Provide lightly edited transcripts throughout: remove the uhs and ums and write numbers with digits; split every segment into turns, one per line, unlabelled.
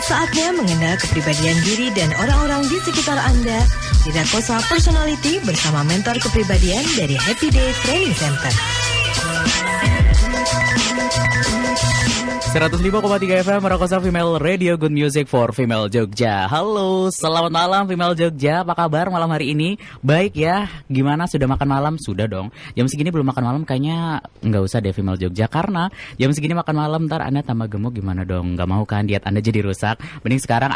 Saatnya mengenal kepribadian diri dan orang-orang di sekitar Anda di Rakosa Personality bersama mentor kepribadian dari Happy Day Training Center.
105,3 FM Rakosa Female Radio, Good Music for Female Jogja. Halo, selamat malam Female Jogja. Apa kabar malam hari ini? Baik ya. Gimana, sudah makan malam? Sudah dong. Jam segini belum makan malam, kayaknya nggak usah deh Female Jogja. Karena jam segini makan malam ntar Anda tambah gemuk, gimana dong? Nggak mau kan diet Anda jadi rusak. Mending sekarang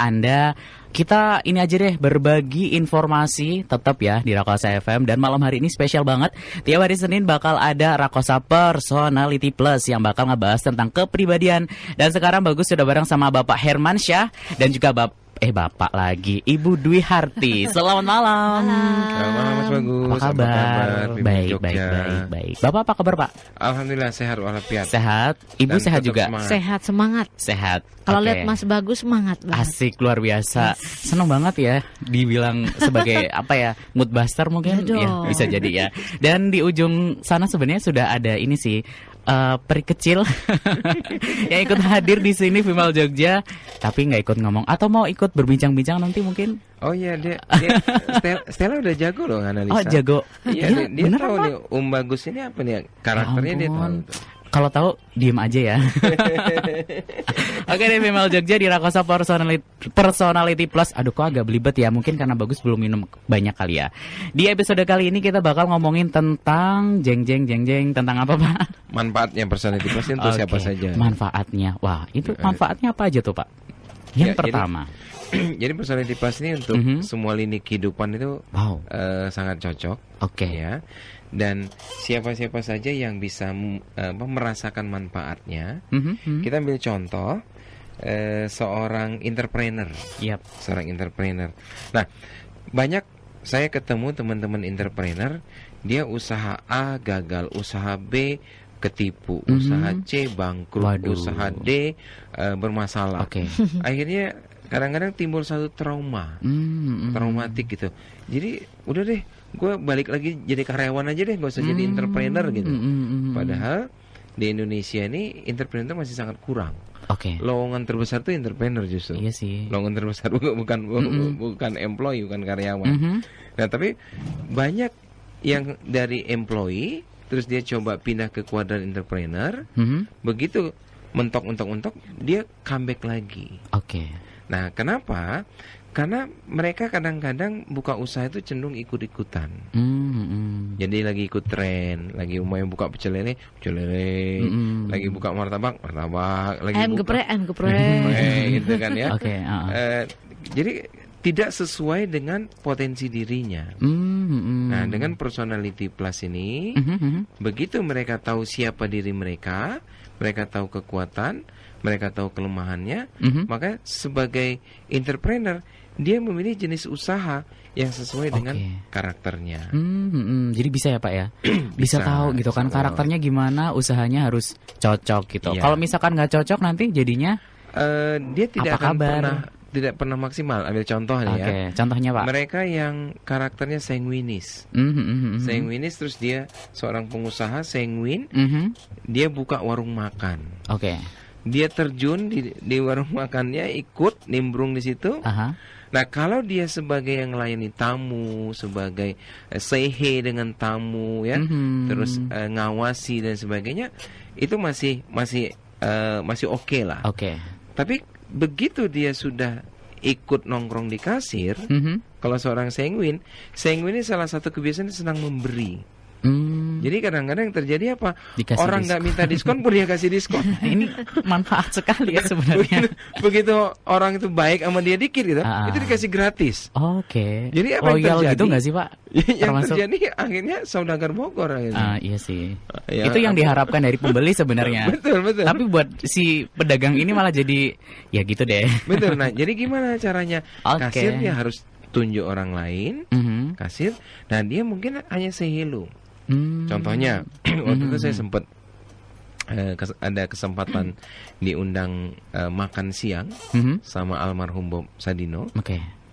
kita ini aja deh, berbagi informasi tetap ya di Rakosa FM. Dan malam hari ini spesial banget. Tiap hari Senin bakal ada Rakosa Personality Plus yang bakal ngebahas tentang kepribadian. Dan sekarang Bagus sudah bareng sama Bapak Hermansyah dan juga Bapak lagi, Ibu Dwi Harti. Selamat malam.
Selamat malam Mas Bagus.
Apa kabar? Baik. Bapak apa kabar Pak?
Alhamdulillah sehat walafiat.
Sehat. Ibu
Dan
sehat juga?
Semangat.
Sehat.
Kalau
Oke.
lihat Mas Bagus semangat banget.
Asik, luar biasa. Seneng banget ya dibilang sebagai mood buster mungkin ya, bisa jadi ya. Dan di ujung sana sebenarnya sudah ada ini sih, peri kecil yang ikut hadir di sini Female Jogja, tapi nggak ikut ngomong atau mau ikut berbincang-bincang nanti mungkin.
Oh iya, dia Stella udah jago loh analisa.
Oh jago.
Iya, dia
bener
tahu
apa?
nih Bagus ini apa nih karakternya, dia tahu.
Kalau tahu diem aja ya. Oke deh, Female Jogja di Rakosa Personality Plus. Aduh, kok agak belibet ya, mungkin karena Bagus belum minum banyak kali ya. Di episode kali ini kita bakal ngomongin tentang jeng tentang apa Pak?
Manfaatnya personality plus itu siapa saja.
Manfaatnya, wah itu manfaatnya apa aja tuh Pak? Yang pertama.
Jadi personality plus ini untuk semua lini kehidupan itu sangat cocok.
Oke.
Ya. Dan siapa-siapa saja yang bisa merasakan manfaatnya. Kita ambil contoh seorang entrepreneur. Seorang entrepreneur. Nah, banyak saya ketemu teman-teman entrepreneur, dia usaha A gagal, usaha B ketipu, usaha C bangkrut, usaha D bermasalah. Akhirnya kadang-kadang timbul satu traumatik gitu. Jadi udah deh, gue balik lagi jadi karyawan aja deh, gak usah jadi entrepreneur gitu. Padahal di Indonesia ini entrepreneur masih sangat kurang. Lowongan terbesar tuh entrepreneur justru.
Iya sih.
Lowongan terbesar bukan employee, bukan karyawan. Nah, tapi banyak yang dari employee terus dia coba pindah ke kuadran entrepreneur. Begitu mentok dia comeback lagi. Nah, kenapa? Karena mereka kadang-kadang buka usaha itu cenderung ikut-ikutan. Jadi lagi ikut tren, lagi mau yang buka pecel lele, lagi buka martabak, lagi
ayam geprek.
Gitu kan ya. Jadi tidak sesuai dengan potensi dirinya. Nah, dengan personality plus ini, begitu mereka tahu siapa diri mereka tahu kekuatan, mereka tahu kelemahannya, maka sebagai entrepreneur dia memilih jenis usaha yang sesuai dengan karakternya.
Jadi bisa ya Pak ya? bisa tahu gitu kan karakternya gimana, usahanya harus cocok gitu. Kalau misalkan nggak cocok nanti jadinya
dia tidak pernah maksimal. Ambil contoh nih ya.
Contohnya Pak.
Mereka yang karakternya sanguinis. Sanguinis, terus dia seorang pengusaha sanguin, dia buka warung makan. Dia terjun di warung makannya, ikut nimbrung di situ. Nah, kalau dia sebagai yang melayani tamu, sebagai say hey dengan tamu ya, terus ngawasi dan sebagainya, itu masih oke lah. Tapi begitu dia sudah ikut nongkrong di kasir, kalau seorang sanguin ini salah satu kebiasaan dia senang memberi. Jadi kadang-kadang yang terjadi apa?
Dikasih
orang nggak minta diskon pun dia kasih diskon.
Ini manfaat sekali ya sebenarnya.
Begitu orang itu baik sama dia dikit gitu, itu dikasih gratis.
Jadi
apa yang terjadi?
Gitu nggak sih Pak?
Yang terjadi akhirnya saudagar Bogor.
Iya sih. Itu yang diharapkan dari pembeli sebenarnya.
Betul.
Tapi buat si pedagang ini malah jadi ya gitu deh.
Betul. Nah, jadi gimana caranya? Kasir dia harus tunjuk orang lain. Kasir. Nah, dia mungkin hanya say hello. Contohnya waktu itu saya sempat ada kesempatan diundang makan siang sama almarhum Bob Sadino.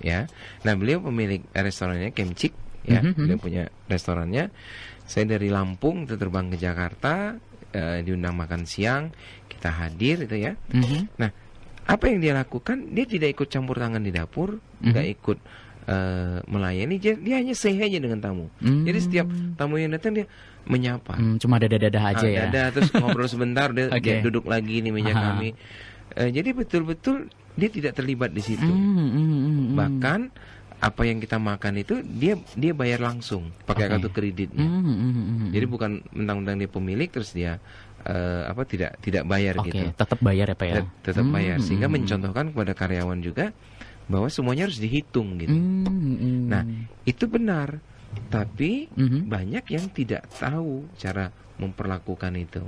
Ya. Nah, beliau pemilik restorannya Kemcik ya. Beliau punya restorannya. Saya dari Lampung terbang ke Jakarta, diundang makan siang, kita hadir itu ya. Nah, apa yang dia lakukan, dia tidak ikut campur tangan di dapur, nggak ikut melayani, dia hanya say aja dengan tamu. Jadi setiap tamu yang datang dia menyapa.
Cuma dada-dada aja ya.
Dada, terus ngobrol sebentar, dia duduk lagi di meja kami. Jadi betul-betul dia tidak terlibat di situ. Bahkan apa yang kita makan itu dia bayar langsung pakai kartu kreditnya. Jadi bukan mentang-mentang dia pemilik terus dia tidak bayar gitu.
Tetap bayar ya Pak ya.
Tetap bayar, sehingga mencontohkan kepada karyawan juga bahwa semuanya harus dihitung gitu. Nah, itu benar. Tapi banyak yang tidak tahu cara memperlakukan itu.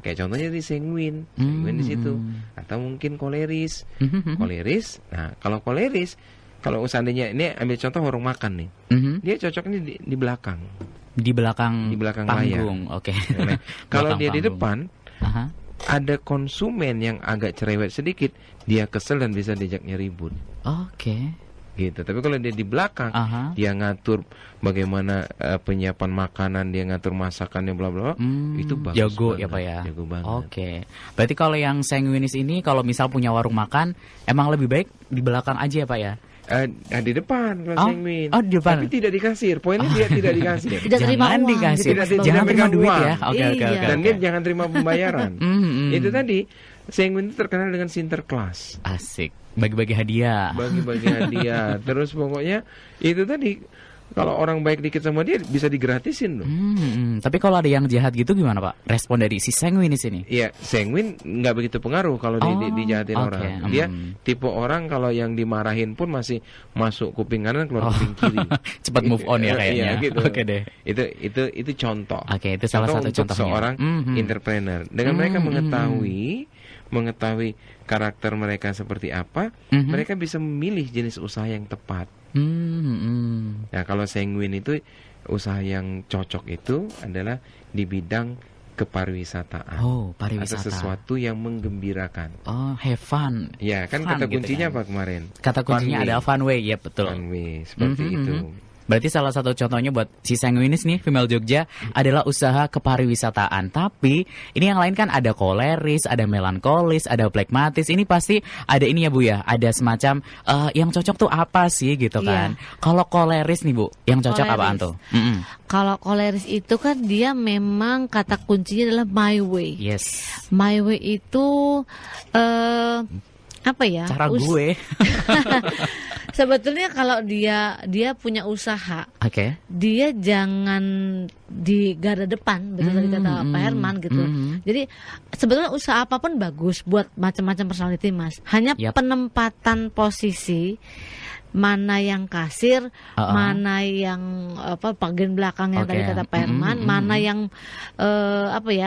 Kayak contohnya di sanguin di situ, atau mungkin koleris. Nah, kalau koleris, kalau seandainya ini ambil contoh warung makan nih, dia cocoknya di belakang.
Di belakang
panggung.
Oke.
Nah, kalau dia di depan, ada konsumen yang agak cerewet sedikit, dia kesel dan bisa diajaknya ribut. Gitu. Tapi kalau dia di belakang, dia ngatur bagaimana penyiapan makanan, dia ngatur masakannya, bla bla, itu bagus.
Jago
banget.
ya Pak ya.
Jago banget.
Berarti kalau yang sanguinis ini, kalau misal punya warung makan, emang lebih baik di belakang aja ya Pak ya?
Di depan kalau sanguin.
Di depan.
Tapi tidak dikasir. Poinnya dia tidak dikasir.
Tidak terima uang.
Dikasir.
Tidak
Jangan terima duit
uang.
ya. Oke.
Dan dia jangan terima pembayaran. Itu tadi sanguin itu terkenal dengan sinterklas.
Asik. Bagi-bagi hadiah.
Terus pokoknya itu tadi, kalau orang baik dikit sama dia bisa digratisin loh.
Tapi kalau ada yang jahat gitu gimana Pak? Respon dari si sanguinis ini?
Iya, sanguin nggak begitu pengaruh kalau dijahatin orang. Dia tipe orang kalau yang dimarahin pun masih masuk kuping kanan keluar kuping kiri.
Cepat move on ya kayaknya.
Gitu.
Oke deh.
Itu contoh.
Itu salah satu
untuk
contohnya.
Seorang entrepreneur. Dengan mereka mengetahui karakter mereka seperti apa, mereka bisa memilih jenis usaha yang tepat. Nah, kalau sanguin itu usaha yang cocok itu adalah di bidang kepariwisataan.
Pariwisata.
Atau sesuatu yang menggembirakan.
Have fun.
Ya, kan kata kuncinya apa kemarin?
Kata kuncinya ada fun way, ya betul.
Fun way, seperti itu.
Berarti salah satu contohnya buat si sanguinis nih, Female Jogja, adalah usaha kepariwisataan. Tapi ini yang lain kan ada koleris, ada melankolis, ada plekmatis. Ini pasti ada ini ya Bu ya, ada semacam yang cocok tuh apa sih gitu kan. Kalau koleris nih Bu, yang cocok apaan tuh?
Kalau koleris itu kan dia memang kata kuncinya adalah my way.
Yes.
My way itu apa ya?
Cara gue.
Sebetulnya kalau dia punya usaha, dia jangan di garda depan, betul tadi kata Pak Herman gitu. Jadi sebetulnya usaha apapun bagus buat macam-macam personality Mas. Hanya penempatan posisi, mana yang kasir, mana yang bagian belakangnya tadi kata Pak Herman, mana yang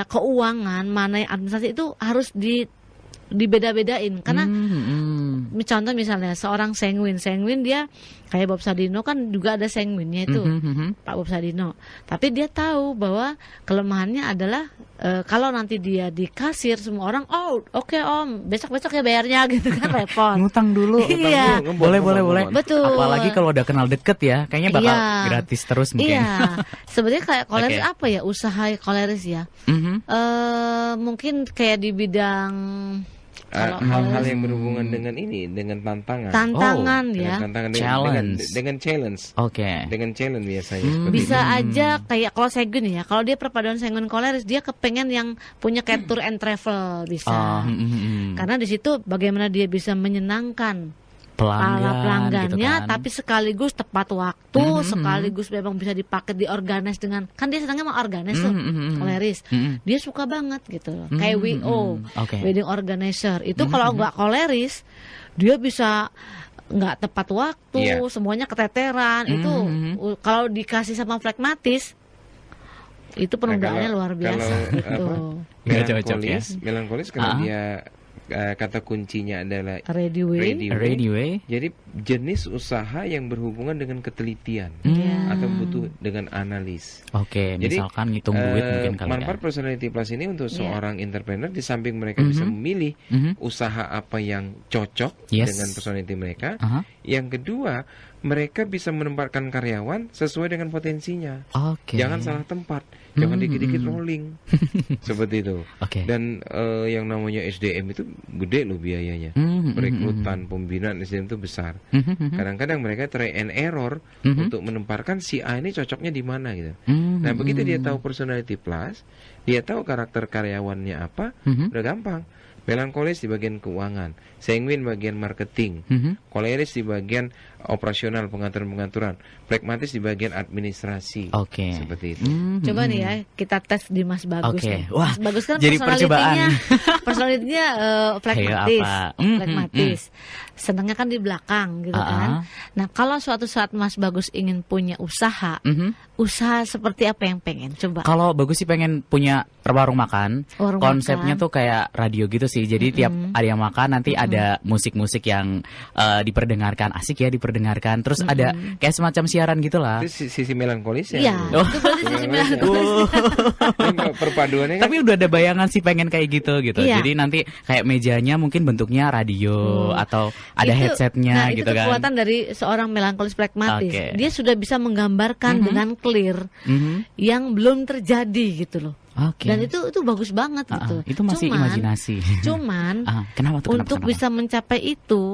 keuangan, mana yang administrasi, itu harus dibeda-bedain karena contoh misalnya seorang sanguin dia kayak Bob Sadino kan juga ada sanguinnya itu Pak Bob Sadino, tapi dia tahu bahwa kelemahannya adalah kalau nanti dia di kasir semua orang oke Om besok ya bayarnya gitu kan, repot
ngutang dulu.
Iya,
boleh
betul,
apalagi kalau udah kenal deket ya kayaknya bakal gratis terus mungkin.
Sebenarnya kayak koleris apa ya, usaha koleris ya, mungkin kayak di bidang
hal-hal yang berhubungan dengan tantangan
ya,
dengan challenge. Dengan challenge biasanya
bisa aja kayak kalau sanguin ya, kalau dia perpaduan sanguin koleris, dia kepengen yang punya kayak tour and travel bisa. Karena di situ bagaimana dia bisa menyenangkan pelanggannya gitu kan. Tapi sekaligus tepat waktu, sekaligus memang bisa dipakai di organize dengan, kan dia senangnya mau organize tuh koleris, dia suka banget gitu kayak WO, wedding organizer itu kalau nggak koleris dia bisa nggak tepat waktu, semuanya keteteran. Itu kalau dikasih sama flekmatis itu penunggaannya luar biasa.
Melankolis kalau dia kata kuncinya adalah
ready way.
Jadi jenis usaha yang berhubungan dengan ketelitian atau butuh dengan analis.
Jadi, misalkan ngitung duit mungkin kali
manfaat personality plus ini untuk seorang entrepreneur, di samping mereka bisa memilih usaha apa yang cocok dengan personality mereka, Yang kedua, mereka bisa menempatkan karyawan sesuai dengan potensinya. Jangan salah tempat, jangan dikit-dikit rolling. Seperti itu. Dan yang namanya SDM itu gede loh biayanya. Perekrutan, pembinaan SDM itu besar. Kadang-kadang mereka try and error untuk menempatkan si A ini cocoknya di mana gitu. Nah, begitu dia tahu personality plus, dia tahu karakter karyawannya apa, udah gampang. Melankolis di bagian keuangan, sanguin bagian marketing, koleris di bagian operasional pengaturan-pengaturan, pragmatis di bagian administrasi. Seperti itu.
Coba nih ya kita tes di Mas Bagus.
Wah,
Mas Bagus kan
jadi percobaan.
Personalitinya pragmatis. Senangnya kan di belakang gitu kan. Nah, kalau suatu saat Mas Bagus ingin punya usaha, usaha seperti apa yang pengen? Coba.
Kalau Bagus sih pengen punya warung makan. Konsepnya tuh kayak radio gitu sih. Jadi tiap ada yang makan nanti ada musik-musik yang diperdengarkan, asik ya diperdengarkan. Terus ada kayak semacam siaran gitulah.
Itu sisi melankolis ya.
Iya. Itu berarti sisi melankolis.
Perpaduannya
Tapi udah ada bayangan sih pengen kayak gitu. Jadi nanti kayak mejanya mungkin bentuknya radio atau ada headsetnya gitu kan.
Itu kekuatan dari seorang melankolis pragmatis. Dia sudah bisa menggambarkan dengan clear yang belum terjadi gitu loh. Dan itu bagus banget gitu.
Itu masih imajinasi.
Cuman
kenapa?
Untuk bisa mencapai itu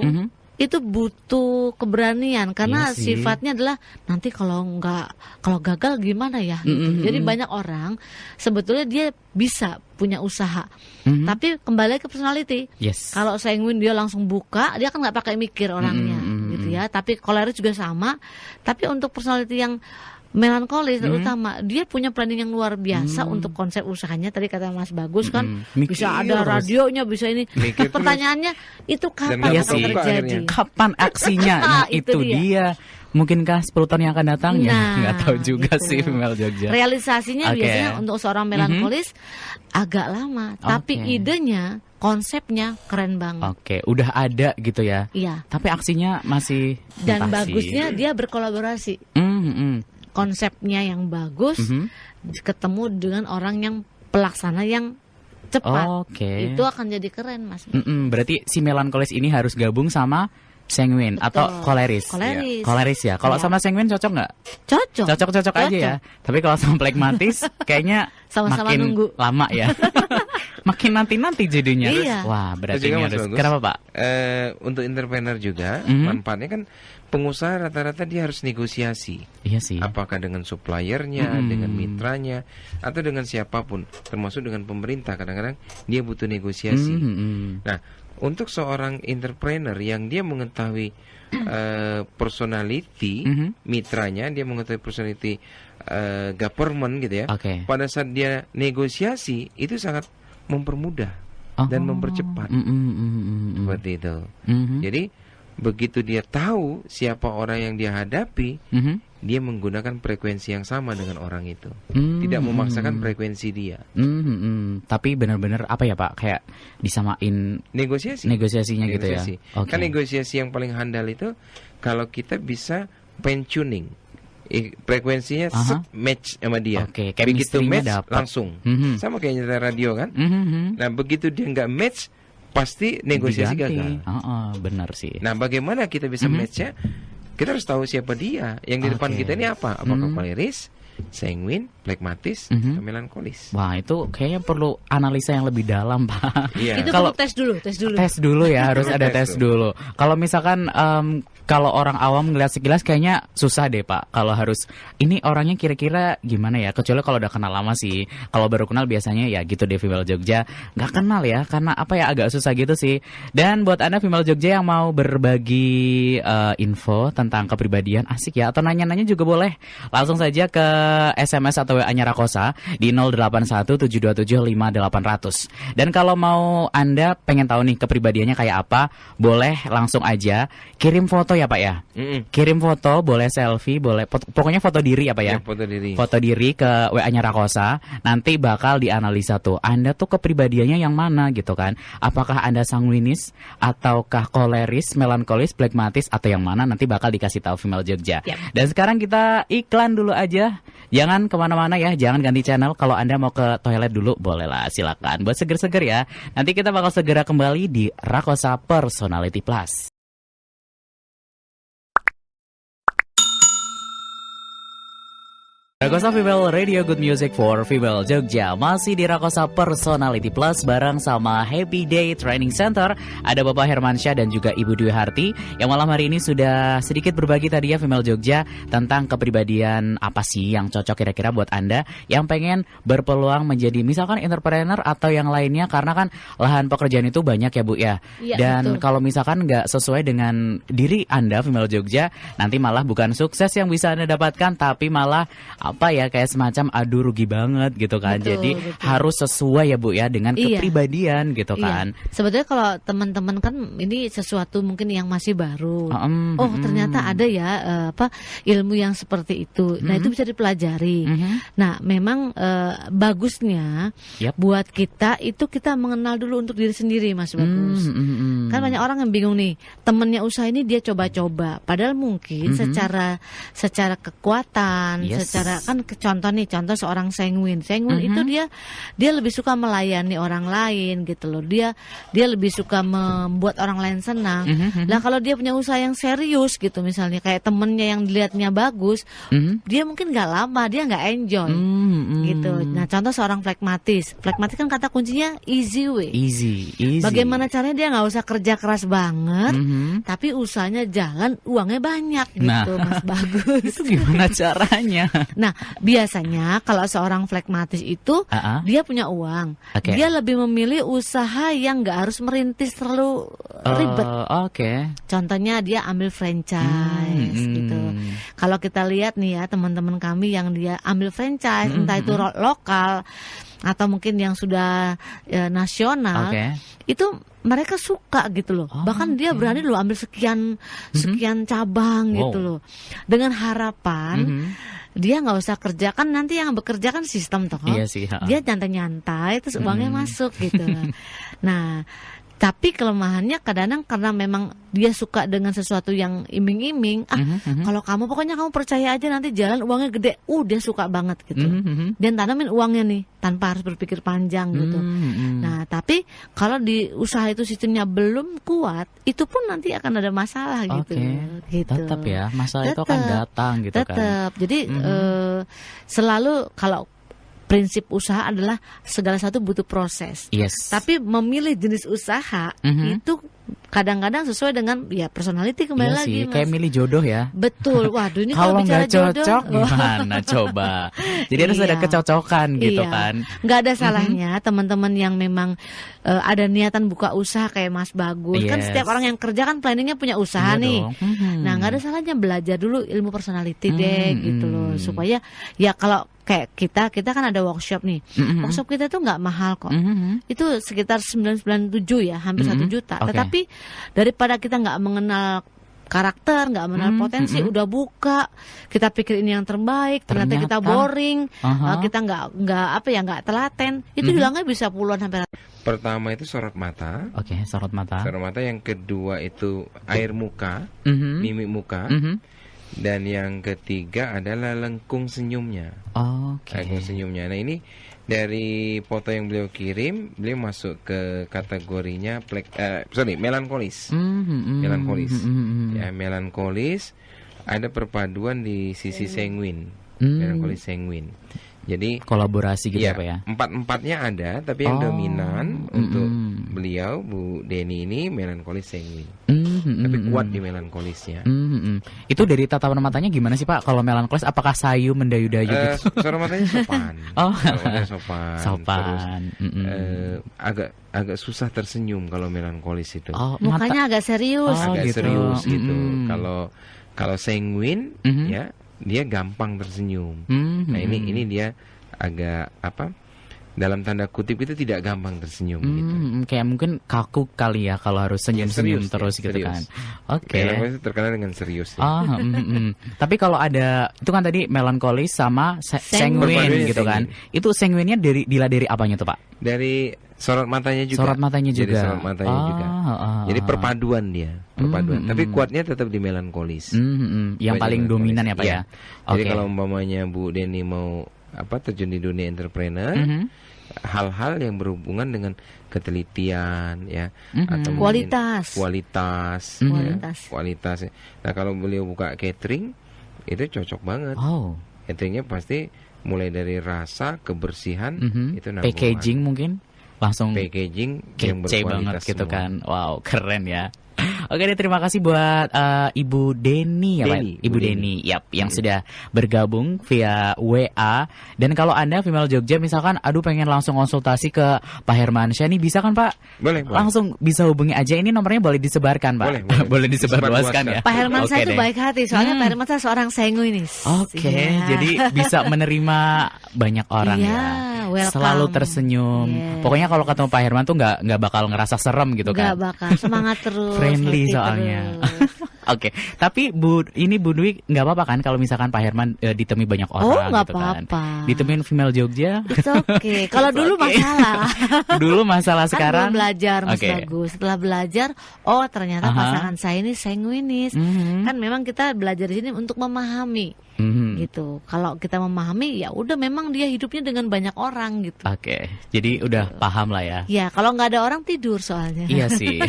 butuh keberanian karena sifatnya adalah nanti kalau gagal gimana ya gitu. Jadi banyak orang sebetulnya dia bisa punya usaha, tapi kembali ke personality. Kalau sanguin dia langsung buka, dia kan nggak pakai mikir orangnya gitu ya. Tapi koleris juga sama. Tapi untuk personality yang melankolis terutama dia punya planning yang luar biasa untuk konsep usahanya. Tadi kata Mas Bagus kan bisa ada radionya, bisa ini. Pertanyaannya itu kapan akan terjadi?
Kapan aksinya? Nah, itu dia. Mungkinkah 10 tahun yang akan datang ya? Nggak tahu juga sih Female Jogja.
Realisasinya biasanya untuk seorang melankolis agak lama, tapi idenya, konsepnya keren banget.
Udah ada gitu ya.
Iya.
Tapi aksinya masih
dan bagusnya dia berkolaborasi. Konsepnya yang bagus, ketemu dengan orang yang pelaksana yang cepat, itu akan jadi keren, Mas.
Berarti si melankolis ini harus gabung sama sanguin atau koleris. Koleris ya. Kalau sama sanguin cocok nggak? Cocok aja ya. Tapi kalau sama pragmatis, kayaknya
sama-sama
makin
nunggu
lama ya. Makin nanti jadinya. Wah, berarti ini harus. Kenapa Pak?
Untuk entrepreneur juga manfaatnya kan. Pengusaha rata-rata dia harus negosiasi.
Iya sih.
Apakah dengan suppliernya, dengan mitranya, atau dengan siapapun, termasuk dengan pemerintah. Kadang-kadang dia butuh negosiasi. Nah, untuk seorang entrepreneur yang dia mengetahui personality mitranya, dia mengetahui personality government gitu ya. Pada saat dia negosiasi itu sangat mempermudah dan mempercepat. Seperti itu. Jadi begitu dia tahu siapa orang yang dia hadapi, dia menggunakan frekuensi yang sama dengan orang itu, tidak memaksakan frekuensi dia.
Tapi benar-benar apa ya Pak, kayak disamain negosiasinya gitu ya.
Kan negosiasi yang paling handal itu kalau kita bisa fine tuning frekuensinya match sama dia. Begitu match dapet. Langsung sama kayak nyetel radio kan. Nah begitu dia nggak match, pasti negosiasi gagal.
Benar sih.
Nah, bagaimana kita bisa match-nya? Kita harus tahu siapa dia. Yang di depan kita ini apa? Apakah koleris, sanguin, pragmatis, atau melankolis?
Wah, itu kayaknya perlu analisa yang lebih dalam, Pak.
Itu kalau tes dulu.
Tes dulu ya, harus ada tes dulu. Kalau misalkan kalau orang awam ngeliat sekilas kayaknya susah deh Pak. Kalau harus ini orangnya kira-kira gimana ya? Kecuali kalau udah kenal lama sih. Kalau baru kenal biasanya ya gitu deh Female Jogja. Nggak kenal ya, karena apa ya agak susah gitu sih. Dan buat Anda Female Jogja yang mau berbagi info tentang kepribadian asik ya, atau nanya-nanya juga boleh. Langsung saja ke SMS atau WA-nya Rakosa di 0817275800. Dan kalau mau Anda pengen tahu nih kepribadiannya kayak apa, boleh langsung aja kirim foto ya Pak ya. Kirim foto, boleh selfie, boleh pokoknya foto diri ya Pak ya. Foto diri ke WA-nya Rakosa. Nanti bakal dianalisa tuh Anda tuh kepribadiannya yang mana gitu kan. Apakah Anda sanguinis ataukah koleris, melankolis, pragmatis atau yang mana, nanti bakal dikasih tahu Female Jogja. Dan sekarang kita iklan dulu aja. Jangan kemana-mana ya, jangan ganti channel. Kalau Anda mau ke toilet dulu, bolehlah, silakan. Buat seger-seger ya. Nanti kita bakal segera kembali di Rakosa Personality Plus. Rakosa Female Radio Good Music for Female Jogja. Masih di Rakosa Personality Plus bareng sama Happy Day Training Center. Ada Bapak Hermansyah dan juga Ibu Dwi Harti yang malam hari ini sudah sedikit berbagi tadi ya Female Jogja tentang kepribadian apa sih yang cocok kira-kira buat Anda yang pengen berpeluang menjadi misalkan entrepreneur atau yang lainnya, karena kan lahan pekerjaan itu banyak ya Bu ya.
Iya,
dan
betul.
kalau misalkan nggak sesuai dengan diri Anda Female Jogja, nanti malah bukan sukses yang bisa Anda dapatkan, tapi malah apa ya, kayak semacam aduh rugi banget gitu kan.
Betul,
Jadi
betul.
harus sesuai ya Bu ya dengan
Iya.
kepribadian gitu kan.
Iya. Sebetulnya kalau teman-teman kan ini sesuatu mungkin yang masih baru. Ternyata ada ya ilmu yang seperti itu. Nah, itu bisa dipelajari. Nah, memang bagusnya buat kita itu kita mengenal dulu untuk diri sendiri, Mas Bagus. Kan banyak orang yang bingung nih, temennya usaha ini dia coba-coba. Padahal mungkin secara kekuatan, secara kan contoh seorang sanguin itu dia lebih suka melayani orang lain gitu loh. Dia lebih suka membuat orang lain senang. Lah kalau dia punya usaha yang serius gitu, misalnya kayak temennya yang dilihatnya bagus, dia mungkin nggak lama, dia nggak enjoy gitu. Nah, contoh seorang flekmatis kan kata kuncinya easy way.
Easy.
Bagaimana caranya dia nggak usah kerja keras banget, tapi usahanya jalan, uangnya banyak gitu, Mas Bagus.
Itu gimana caranya?
Nah, biasanya kalau seorang flekmatis itu dia punya uang, dia lebih memilih usaha yang nggak harus merintis terlalu ribet. Contohnya dia ambil franchise gitu. Kalau kita lihat nih ya teman-teman kami yang dia ambil franchise, entah itu lokal atau mungkin yang sudah nasional, itu mereka suka gitu loh. Bahkan dia berani loh ambil sekian cabang gitu loh, dengan harapan dia nggak usah kerja, kan nanti yang bekerja kan sistem toh.
Iya sih,
dia nyantai-nyantai terus uangnya masuk gitu. Nah, tapi kelemahannya kadang-kadang karena memang dia suka dengan sesuatu yang iming-iming. Kalau pokoknya kamu percaya aja nanti jalan uangnya gede. Dia suka banget gitu. Dan tanamin uangnya nih tanpa harus berpikir panjang gitu. Nah, tapi kalau di usaha itu sistemnya belum kuat, itu pun nanti akan ada masalah gitu.
Tetap ya, masalah itu akan datang gitu kan.
Tetap. Jadi selalu kalau prinsip usaha adalah segala satu butuh proses. Tapi memilih jenis usaha itu kadang-kadang sesuai dengan ya personality kembali lagi, Mas.
Kayak milih jodoh ya.
Betul. Waduh, ini
kalau
bicara
nggak cocok
jodoh,
gimana coba. Jadi harus ada kecocokan gitu kan.
Nggak ada salahnya teman-teman yang memang ada niatan buka usaha kayak Mas Bagus. Kan setiap orang yang kerja kan planningnya punya usaha nih. Nah, nggak ada salahnya belajar dulu ilmu personality deh gitu loh, supaya ya kalau kayak kita kan ada workshop nih. Workshop kita tuh nggak mahal kok. Itu sekitar 997 ya, hampir 1 juta. Tetapi daripada kita nggak mengenal karakter, nggak mengenal potensi, udah buka, kita pikir ini yang terbaik, ternyata kita boring, kita nggak telaten, itu hilangnya bisa puluhan sampai.
Pertama itu sorot mata.
Sorot mata.
Sorot mata. Yang kedua itu air muka, mimik muka. Dan yang ketiga adalah lengkung senyumnya. Lengkung senyumnya. Nah, ini dari foto yang beliau kirim, beliau masuk ke kategorinya melankolis. Melankolis. Ya, melankolis ada perpaduan di sisi sanguin. Melankolis sanguin. Jadi
kolaborasi gitu ya.
Empat-empatnya ada, tapi yang dominan untuk beliau Bu Deni ini melankolis sanguin. Tapi kuat di melankolisnya.
Itu dari tatapan matanya gimana sih Pak? Kalau melankolis apakah sayu mendayu-dayu gitu?
Sorot matanya sopan. Matanya sopan. Terus agak susah tersenyum kalau melankolis itu.
Mukanya agak serius.
Serius gitu. Kalau sanguin ya dia gampang tersenyum. Nah, ini dia agak dalam tanda kutip itu tidak gampang tersenyum gitu.
Kayak mungkin kaku kali ya kalau harus senyum-senyum terus gitu kan.
Melankolis terkenal dengan serius.
Tapi kalau ada itu kan tadi melankolis sama sanguin gitu kan. Itu sanguinnya dari apanya tuh Pak? Dari
sorot matanya juga. Jadi sorot matanya juga. Jadi perpaduan dia, Tapi kuatnya tetap di melankolis.
Yang paling dominan ya Pak ya.
Jadi kalau umpamanya Bu Deni mau terjun di dunia entrepreneur, hal-hal yang berhubungan dengan ketelitian ya, atau kualitas. Nah, kalau beliau buka catering itu cocok banget. Cateringnya pasti mulai dari rasa, kebersihan, itu
packaging mungkin langsung
packaging yang
kece
berkualitas
banget gitu
semua.
kan. Wow, keren ya. Oke deh, terima kasih buat Ibu Deni ya Pak. Ibu Deni, yap, yang sudah bergabung via WA. Dan kalau Anda Female Jogja misalkan, aduh pengen langsung konsultasi ke Pak Hermansyah nih, bisa kan Pak?
Boleh.
Langsung bisa hubungi aja, ini nomornya boleh disebarkan Pak.
Boleh.
Boleh disebarluaskan ya.
Pak Hermansyah itu baik hati, soalnya Pak Hermansyah seorang sanguinis.
Oke, jadi bisa menerima banyak orang ya.
Welcome.
Selalu tersenyum. Pokoknya kalau ketemu Pak Herman tuh nggak bakal ngerasa serem gitu kan.
Nggak bakal, semangat terus.
Friendly soalnya. Oke, tapi Bu Dwi nggak apa-apa kan kalau misalkan Pak Herman ditemui banyak orang
nggak
gitu kan.
apa-apa.
Ditemuin Female Jogja.
It's okay. Kalau dulu masalah.
Dulu masalah
kan
sekarang.
belum belajar Mas Bagus. Setelah belajar, oh ternyata pasangan saya ini sanguinis. Kan memang kita belajar di sini untuk memahami. Gitu. Kalau kita memahami, ya udah memang dia hidupnya dengan banyak orang gitu.
Oke. Jadi udah paham lah ya.
Ya, kalau nggak ada orang tidur soalnya.
Iya sih.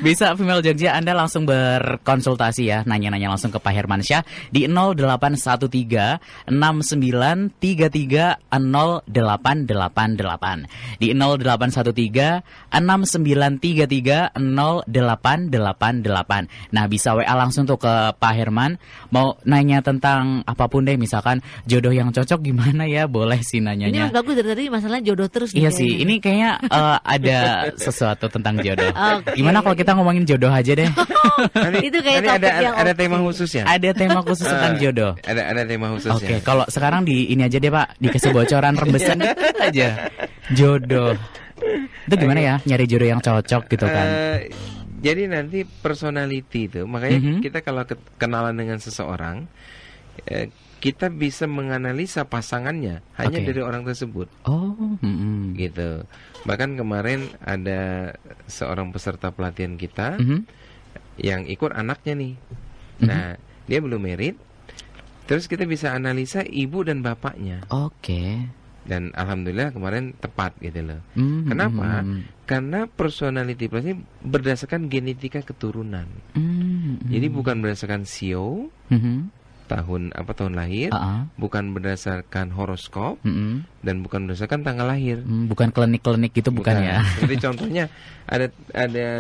Bisa Female Jogja Anda langsung berkonsultasi ya, nanya-nanya langsung ke Pak Hermansyah di 0813 6933 0888. Di 0813 6933 0888. Nah, bisa WA langsung tuh ke Pak Herman, mau nanya tentang apapun deh, misalkan jodoh yang cocok gimana ya, boleh sih nanyanya.
Ini Mas Bagus dari tadi masalahnya jodoh terus.
Iya sih, ini kayaknya ada sesuatu tentang jodoh. Gimana kalau kita ngomongin jodoh aja deh?
Itu kayak topik yang
ada tema khusus ya?
Ada tema khusus tentang jodoh.
Ada tema khususnya.
Oke, kalau sekarang di ini aja deh Pak, dikasih bocoran rembesan aja. Jodoh. Itu gimana ya, nyari jodoh yang cocok gitu kan?
Jadi nanti personality itu, makanya kita kalau kenalan dengan seseorang, kita bisa menganalisa pasangannya hanya dari orang tersebut. Gitu. Bahkan kemarin ada seorang peserta pelatihan kita yang ikut anaknya nih. Nah, dia belum married. Terus kita bisa analisa ibu dan bapaknya. Dan alhamdulillah kemarin tepat gitu loh. Kenapa? Karena personality plus ini berdasarkan genetika keturunan. Jadi bukan berdasarkan sio, tahun lahir, bukan berdasarkan horoskop, dan bukan berdasarkan tanggal lahir.
Bukan klinik-klinik gitu, bukan ya.
Jadi contohnya ada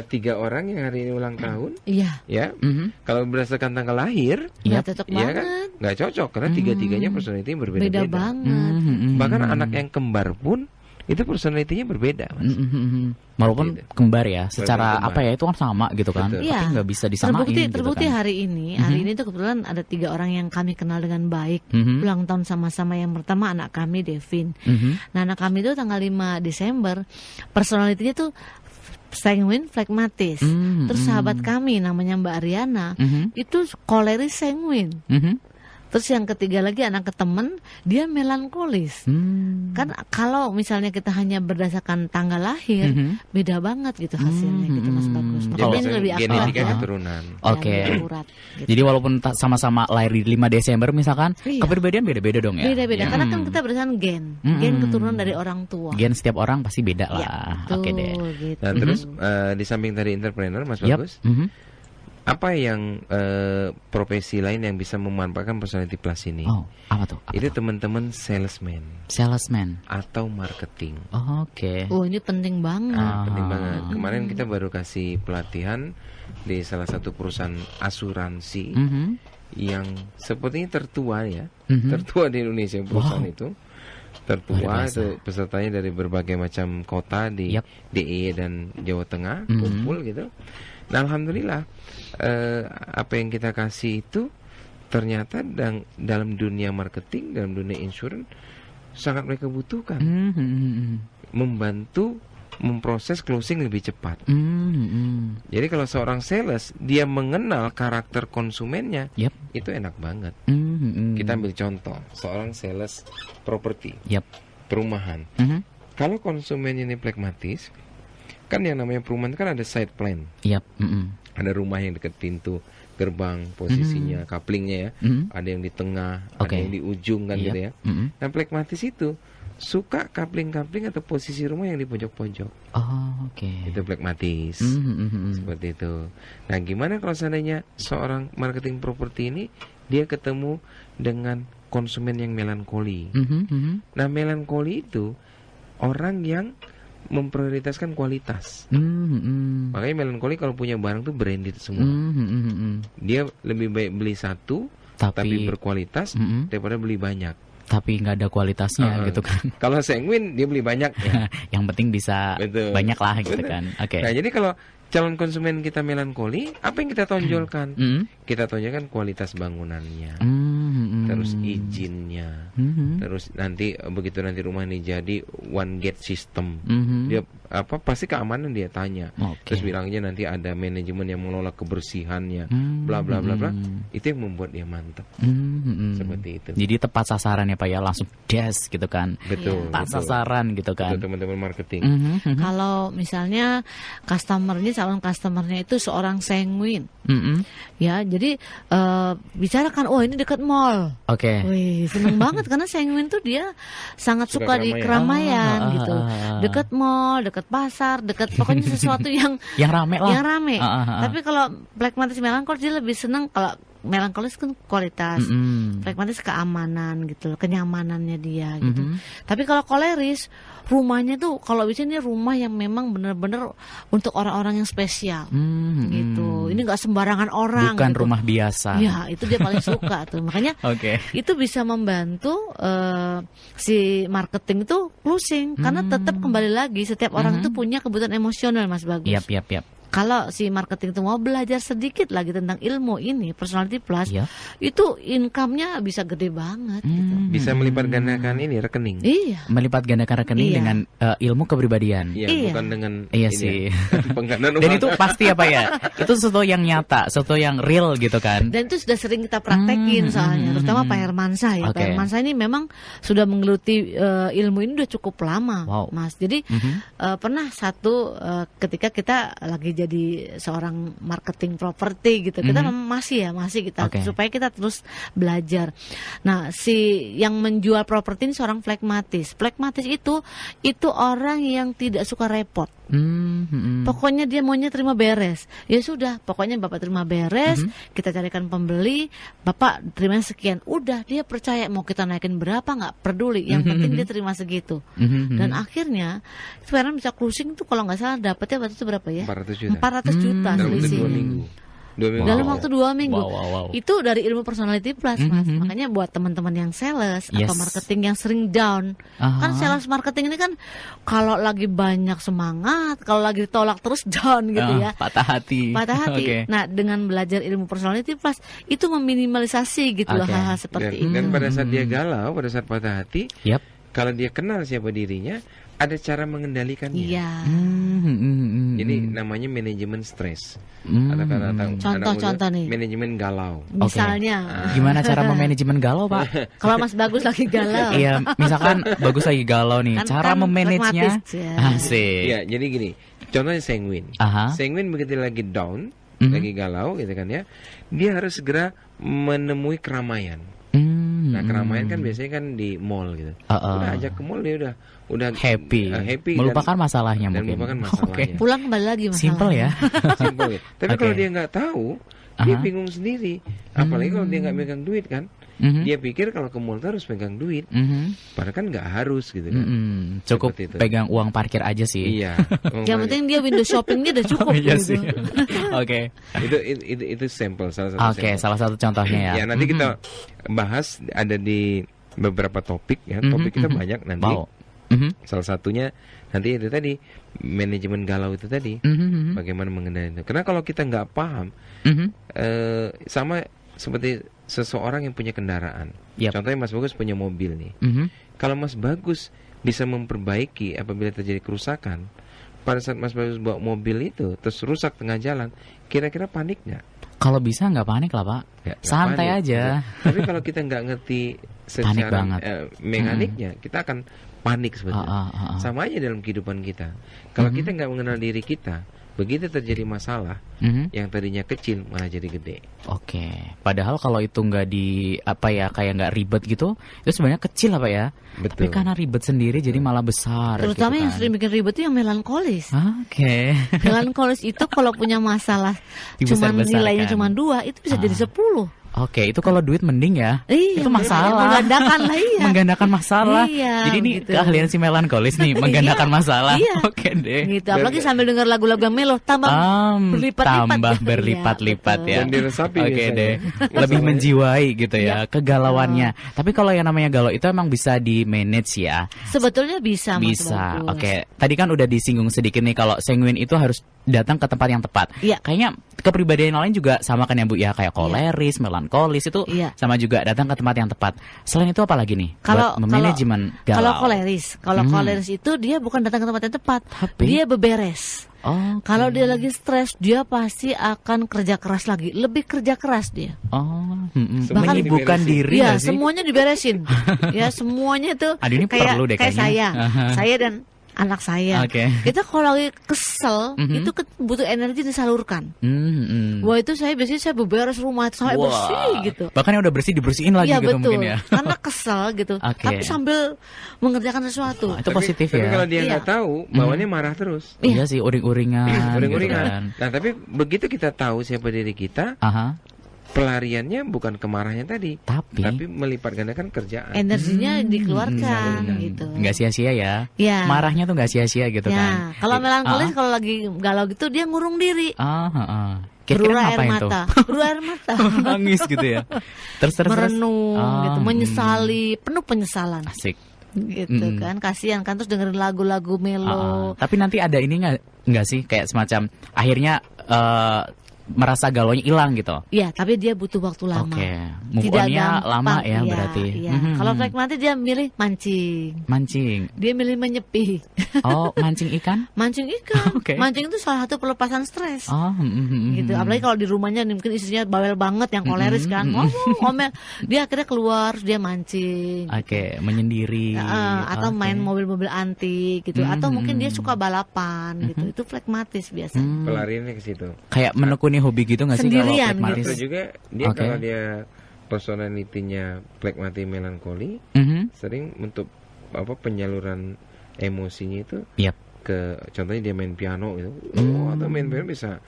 3 orang yang hari ini ulang tahun.
Iya.
Ya. Kalau berdasarkan tanggal lahir,
nggak cocok banget.
Kan? Nggak cocok karena tiga-tiganya personality berbeda-beda.
Beda banget.
Bahkan anak yang kembar pun itu personality-nya berbeda, Mas.
Walaupun kembar ya, secara apa ya itu kan sama gitu kan.
Iya.
Tapi nggak bisa disamain.
Terbukti
gitu kan.
hari ini tuh kebetulan ada 3 orang yang kami kenal dengan baik. Ulang tahun sama-sama. Yang pertama anak kami Devin. Nah, anak kami itu tanggal 5 Desember. Personality-nya tuh sanguin, flekmatis. Terus sahabat kami namanya Mbak Ariana itu koleris sanguin. Terus yang ketiga lagi anak temen, dia melankolis. Kan kalau misalnya kita hanya berdasarkan tanggal lahir, beda banget gitu hasilnya gitu Mas Bagus.
Makanya ini lebih genetika keturunan.
Gitu. Jadi walaupun sama-sama lahir di 5 Desember misalkan, kepribadian beda-beda dong ya.
Beda-beda karena kan kita berdasarkan gen keturunan dari orang tua.
Gen setiap orang pasti beda lah. Oke deh.
Gitu.
Nah, terus di samping tadi entrepreneur Mas Bagus, apa yang profesi lain yang bisa memanfaatkan personality plus ini?
Apa tuh?
Itu teman-teman salesman atau marketing.
Ini penting banget.
Penting banget. Kemarin kita baru kasih pelatihan di salah satu perusahaan asuransi yang sepertinya tertua ya, tertua di Indonesia perusahaan itu. Tertua itu pesertanya dari berbagai macam kota di DIY dan Jawa Tengah kumpul gitu. Nah, alhamdulillah apa yang kita kasih itu ternyata dalam dunia marketing, dalam dunia insurance sangat mereka butuhkan. Membantu memproses closing lebih cepat. Jadi kalau seorang sales dia mengenal karakter konsumennya, itu enak banget. Kita ambil contoh seorang sales properti, perumahan. Kalau konsumennya ini pragmatis, kan yang namanya perumahan kan ada side plan. Ada rumah yang dekat pintu gerbang, posisinya, couplingnya ya. Ada yang di tengah, ada yang di ujung kan gitu ya. Nah, pragmatis itu suka kapling-kapling atau posisi rumah yang di pojok-pojok.
Oh, oke.
Itu flekmatis. Seperti itu. Nah, gimana kalau seandainya seorang marketing properti ini dia ketemu dengan konsumen yang melankoli. Nah, melankoli itu orang yang memprioritaskan kualitas. Makanya melankoli kalau punya barang tuh branded semua. Dia lebih baik beli satu tapi berkualitas daripada beli banyak.
Tapi nggak ada kualitasnya gitu kan.
Kalau sanguin dia beli banyak ya.
Yang penting bisa banyak lah gitu kan. Oke.
Nah, jadi kalau calon konsumen kita melankoli, apa yang kita tonjolkan? Kita tonjolkan kualitas bangunannya, terus izinnya, terus nanti begitu nanti rumah ini jadi one gate system, dia pasti keamanan dia tanya, terus bilangnya nanti ada manajemen yang mengelola kebersihannya, bla bla bla bla, itu yang membuat dia mantap, seperti itu.
Jadi tepat sasaran ya Pak ya, langsung des gitu kan,
betul,
tepat sasaran gitu kan,
teman-teman marketing.
Kalau misalnya calon customernya itu seorang sanguin, ya jadi bicarakan, oh ini dekat mall, wih seneng banget karena sanguin tuh dia sangat suka di keramaian gitu, dekat mall, dekat pasar, dekat pokoknya sesuatu yang
rame lah,
yang rame. Tapi kalau flekmatis melankolis dia lebih seneng, kalau melankolis kan kualitas, flekmatis keamanan gitu, kenyamanannya dia gitu. Tapi kalau koleris rumahnya tuh kalau bisa ini rumah yang memang benar-benar untuk orang-orang yang spesial gitu. Ini nggak sembarangan orang.
Bukan
gitu.
Rumah biasa.
Ya itu dia paling suka tuh. Makanya itu bisa membantu si marketing itu closing karena tetap kembali lagi setiap orang itu punya kebutuhan emosional, Mas Bagus.
Yap.
Kalau si marketing itu mau belajar sedikit lagi tentang ilmu ini, personality plus, itu income-nya bisa gede banget. Gitu.
Bisa melipat gandakan ini rekening.
Iya.
Melipat gandakan rekening dengan ilmu kepribadian.
Iya. Bukan dengan
sih.
Dan
itu pasti apa ya? Itu sesuatu yang nyata, sesuatu yang real gitu kan.
Dan itu sudah sering kita praktekin soalnya, terutama Pak Hermansyah ya. Pak Hermansyah ini memang sudah menggeluti ilmu ini udah cukup lama, Mas. Jadi pernah satu ketika kita lagi jadi seorang marketing properti gitu, kita masih kita supaya kita terus belajar. Nah, si yang menjual properti ini seorang flekmatis. Flekmatis itu orang yang tidak suka repot. Pokoknya dia maunya terima beres. Ya sudah, pokoknya Bapak terima beres, kita carikan pembeli, Bapak terima sekian. Udah, dia percaya mau kita naikin berapa nggak peduli. Yang penting dia terima segitu. Dan akhirnya sekarang bisa closing tuh kalau nggak salah dapatnya waktu itu berapa ya? 400 juta selisih. Dalam waktu 2 minggu. Itu dari ilmu personality plus, Mas. Makanya buat teman-teman yang sales atau marketing yang sering down, kan sales marketing ini kan kalau lagi banyak semangat, kalau lagi ditolak terus down gitu ya.
Patah hati.
Nah, dengan belajar ilmu personality plus itu meminimalisasi gitu loh hal-hal seperti itu.
Dan pada saat dia galau, pada saat patah hati, kalau dia kenal siapa dirinya, ada cara mengendalikannya. Jadi namanya manajemen stres.
Contoh nih.
Manajemen galau.
Misalnya.
Gimana cara memanajemen galau, Pak?
Kalau Mas Bagus lagi galau.
Iya, misalkan Bagus lagi galau nih. Cara memanagenya. Asik.
Iya, jadi gini. Contohnya sanguin. Sanguin begitu lagi down, lagi galau gitu kan ya. Dia harus segera menemui keramaian. Nah, keramaian kan biasanya kan di mall gitu. Udah ajak ke mall dia udah
happy melupakan masalahnya
dan
mungkin.
Melupakan masalahnya.
Pulang kembali lagi masalahnya.
Simple ya.
Simple gitu. Tapi kalau dia nggak tahu, dia bingung sendiri. Apalagi kalau dia nggak megang duit kan. Dia pikir kalau ke mall harus pegang duit. Padahal kan nggak harus gitu kan.
Cukup pegang uang parkir aja sih.
Iya.
Yang penting dia window shoppingnya udah cukup gitu.
Itu sampel salah satu.
Salah satu contohnya ya.
Ya nanti kita bahas ada di beberapa topik ya. Topik kita banyak nanti. Salah satunya nanti itu tadi manajemen galau itu tadi. Bagaimana mengendalikan itu. Karena kalau kita nggak paham, sama seperti seseorang yang punya kendaraan. Contohnya Mas Bagus punya mobil nih. Kalau Mas Bagus bisa memperbaiki apabila terjadi kerusakan, pada saat Mas Bagus bawa mobil itu terus rusak tengah jalan, kira-kira panik nggak?
Kalau bisa nggak panik lah, Pak. Santai panik aja.
Tapi kalau kita nggak ngerti secara mekaniknya, kita akan panik sebetulnya. Sama aja dalam kehidupan kita. Kalau kita nggak mengenal diri kita, begitu terjadi masalah, yang tadinya kecil malah jadi gede.
Oke. Padahal kalau itu nggak kayak nggak ribet gitu, itu sebenarnya kecil ya.
Betul.
Tapi karena ribet sendiri jadi malah besar.
Terutama
gitu
yang sering bikin ribet itu yang melankolis.
Oke.
Melankolis itu kalau punya masalah nilainya cuma 2, itu bisa jadi 10.
Oke, itu kalau duit mending ya.
Iya,
itu masalah.
Menggandakan lah iya.
Menggandakan masalah.
Iya,
jadi ini
gitu.
keahlian si melankolis nih, menggandakan masalah.
Iya.
Oke deh.
Gitu. Apalagi sambil dengar lagu-lagu yang melo, tambah
berlipat-lipat ya.
Dan diresapi.
Oke deh. Lebih menjiwai gitu ya, kegalauannya. Tapi kalau yang namanya galau itu emang bisa di manage ya.
Sebetulnya bisa.
Bisa. Oke. Tadi kan udah disinggung sedikit nih kalau sanguin itu harus datang ke tempat yang tepat.
Iya.
Kayaknya kepribadian lain juga sama kan ya Bu ya, kayak koleris, melankolis itu sama juga datang ke tempat yang tepat. Selain itu apa lagi nih?
Kalau
manajemen galau.
Kalau koleris itu dia bukan datang ke tempat yang tepat, dia beberes. Kalau dia lagi stres, dia pasti akan kerja keras lagi, lebih kerja keras dia.
Bahkan bukan diri.
Ya, semuanya diberesin. Ya, semuanya itu kayak saya dan anak saya. Kita kalau lagi kesel, itu butuh energi disalurkan. Wah, itu saya beberes rumah sampai bersih gitu.
Bahkan yang udah bersih dibersihin lagi gitu
betul.
mungkin ya.
Karena kesel gitu. Tapi sambil mengerjakan sesuatu.
Itu positif ya.
Tapi kalau dia nggak tahu, bawaannya marah terus.
Iya sih, uring-uringan.
Uring-uringan. Gitu kan. Nah, tapi begitu kita tahu siapa diri kita, pelariannya bukan kemarahannya tadi, tapi melipat gandakan kerjaan.
Energinya dikeluarkan gitu.
Nggak sia-sia ya. Marahnya tuh nggak sia-sia gitu kan.
Kalau melankolis kalau lagi galau gitu dia ngurung diri.
Kira-kira ngapain tuh?
Berair mata.
Nangis gitu ya. Terus
merenung gitu, menyesali, penuh penyesalan.
Asik.
Gitu kan, kasihan kan, terus dengerin lagu-lagu melo.
Tapi nanti ada ini nggak sih kayak semacam akhirnya merasa galaunya hilang gitu.
Iya, tapi dia butuh waktu lama.
Move on-nya lama ya berarti.
Kalau nanti dia milih mancing. Dia milih menyepi.
Mancing ikan?
Mancing ikan. Mancing itu salah satu pelepasan stres. Gitu. Apalagi kalau di rumahnya mungkin istrinya bawel banget, yang koleris kan. Ngomel. Dia akhirnya keluar, dia mancing.
Menyendiri.
Atau main mobil-mobil antik gitu. Atau mungkin dia suka balapan gitu. Itu flekmatis biasanya.
Pelariannya ke situ.
Kayak menekuni hobi gitu nggak sih kalau flekmatis?
Itu juga dia kalau dia personalitinya flekmatis melankoli, sering untuk penyaluran emosinya itu ke contohnya dia main piano gitu. Atau main piano bisa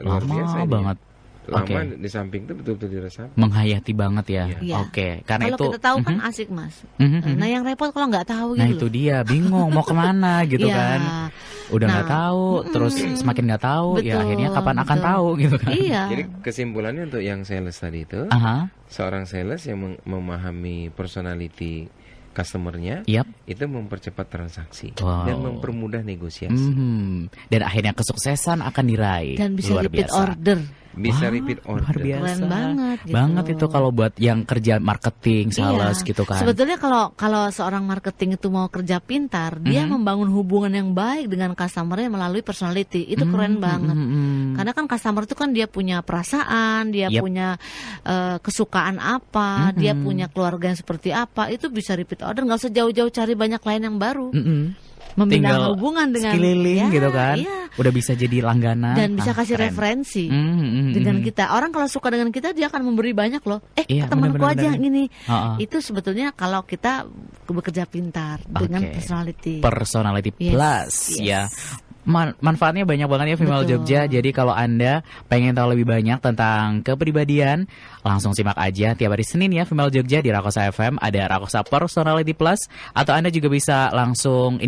luar biasa
banget.
Lama di samping itu betul-betul dirasakan.
Menghayati banget ya. Karena
kalau
itu
kita tahu kan asik Mas. Nah yang repot kalau nggak tahu gitu.
Nah itu dia bingung mau kemana gitu kan. Udah nggak tahu, terus semakin nggak tahu, ya akhirnya kapan akan tahu gitu kan.
Jadi kesimpulannya untuk yang sales tadi itu, seorang sales yang memahami personality customernya, itu mempercepat transaksi dan mempermudah negosiasi.
Dan akhirnya kesuksesan akan diraih.
Dan bisa repeat order.
Bisa repeat order.
Luar biasa.
Keren banget gitu.
Banget itu kalau buat yang kerja marketing, sales gitu kan.
Sebetulnya kalau seorang marketing itu mau kerja pintar, dia membangun hubungan yang baik dengan customer-nya melalui personality. Itu keren banget. Karena kan customer itu kan dia punya perasaan, dia punya kesukaan apa, dia punya keluarga yang seperti apa. Itu bisa repeat order, nggak usah jauh-jauh cari banyak klien yang baru. Membina hubungan dengan
sekeliling gitu kan, udah bisa jadi langganan
dan bisa kasih referensi dengan kita. Orang kalau suka dengan kita dia akan memberi banyak loh. Temanku aja gini. Itu sebetulnya kalau kita bekerja pintar dengan personality plus ya. Manfaatnya banyak banget ya Female Jogja. Jadi kalau Anda pengen tahu lebih banyak tentang kepribadian, langsung simak aja tiap hari Senin ya Female Jogja di Rakosa FM. Ada Rakosa Personality Plus. Atau Anda juga bisa langsung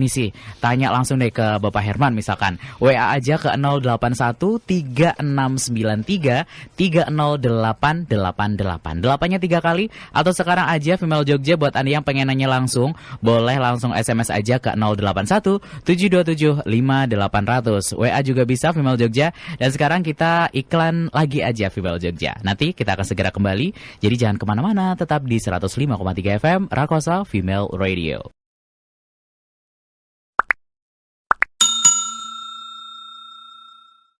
tanya langsung deh ke Bapak Herman misalkan. WA aja ke 08136930888. 8-nya 3 kali. Atau sekarang aja Female Jogja buat Anda yang pengen nanya langsung, boleh langsung SMS aja ke 081-727-5800. WA juga bisa Female Jogja. Dan sekarang kita iklan lagi aja Female Jogja. Nanti kita akan segera kembali. Jadi jangan kemana-mana, tetap di 105,3 FM Rakosa Female Radio.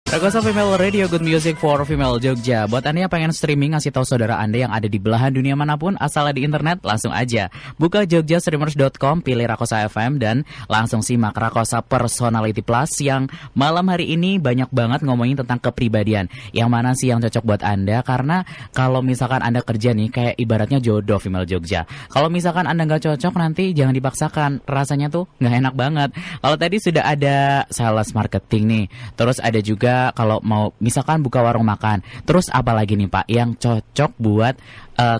Rekosa Female Radio, Good Music for Female Jogja. Buat Anda yang pengen streaming, ngasih tahu saudara Anda yang ada di belahan dunia manapun, asal di internet, langsung aja buka jogjastreamers.com, pilih Rakosa FM, dan langsung simak Rakosa Personality Plus yang malam hari ini banyak banget ngomongin tentang kepribadian. Yang mana sih yang cocok buat Anda? Karena kalau misalkan Anda kerja nih, kayak ibaratnya jodoh Female Jogja. Kalau misalkan Anda nggak cocok, nanti jangan dipaksakan. Rasanya tuh nggak enak banget. Kalau tadi sudah ada sales marketing nih, terus ada juga kalau mau misalkan buka warung makan. Terus apa lagi nih Pak yang cocok buat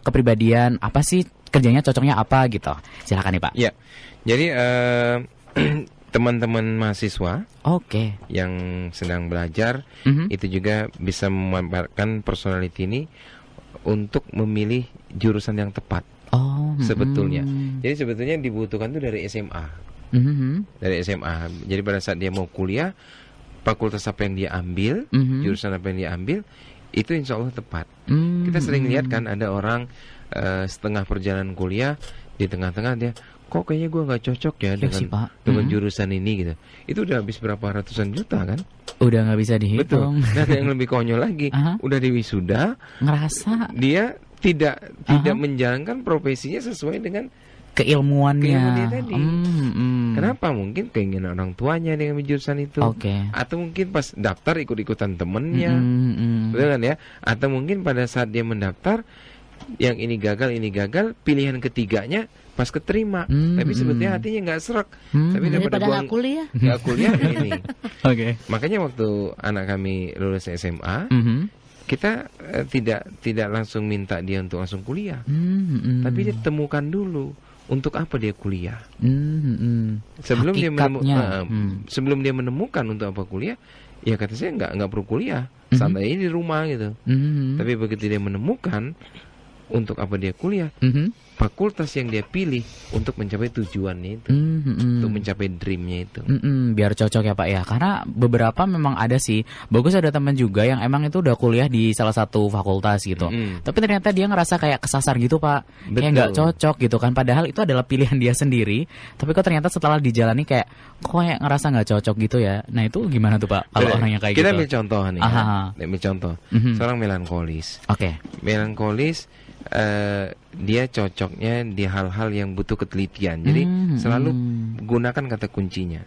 kepribadian, apa sih kerjanya, cocoknya apa gitu? Silakan nih Pak.
Ya, jadi teman-teman mahasiswa yang sedang belajar itu juga bisa memanfaatkan personality ini untuk memilih jurusan yang tepat. Sebetulnya. Jadi sebetulnya dibutuhkan itu dari SMA. Dari SMA. Jadi pada saat dia mau kuliah, fakultas apa yang dia ambil, jurusan apa yang dia ambil, itu insya Allah tepat. Kita sering lihat kan ada orang setengah perjalanan kuliah, di tengah-tengah dia, kok kayaknya gue nggak cocok ya dengan jurusan ini gitu. Itu udah habis berapa ratusan juta kan?
Udah nggak bisa dihitung.
Betul. Dan yang lebih konyol lagi, udah di wisuda,
ngerasa
dia tidak menjalankan profesinya sesuai dengan
keilmuannya
tadi. Kenapa? Mungkin keinginan orang tuanya dengan jurusan itu, atau mungkin pas daftar ikut-ikutan temennya, betul kan ya? Atau mungkin pada saat dia mendaftar, yang ini gagal, pilihan ketiganya pas keterima, tapi sebetulnya hatinya nggak serak, tapi daripada
nggak kuliah
ini. Makanya waktu anak kami lulus SMA, kita tidak langsung minta dia untuk langsung kuliah, tapi dia temukan dulu untuk apa dia kuliah. Sebelum sebelum dia menemukan untuk apa kuliah, ya kata saya nggak perlu kuliah, santai di rumah gitu. Tapi begitu dia menemukan untuk apa dia kuliah, fakultas yang dia pilih untuk mencapai tujuannya itu, untuk mencapai dreamnya itu.
Biar cocok ya Pak ya, karena beberapa memang ada sih, bagus ada teman juga yang emang itu udah kuliah di salah satu fakultas gitu, tapi ternyata dia ngerasa kayak kesasar gitu Pak. Kayak nggak cocok gitu kan, padahal itu adalah pilihan dia sendiri, tapi kok ternyata setelah dijalani kayak kayak ngerasa nggak cocok gitu ya. Nah itu gimana tuh Pak kalau orangnya kayak
kita
gitu?
Kita ambil contoh nih ambil contoh seorang melankolis. Melankolis, dia cocoknya di hal-hal yang butuh ketelitian. Jadi selalu gunakan kata kuncinya.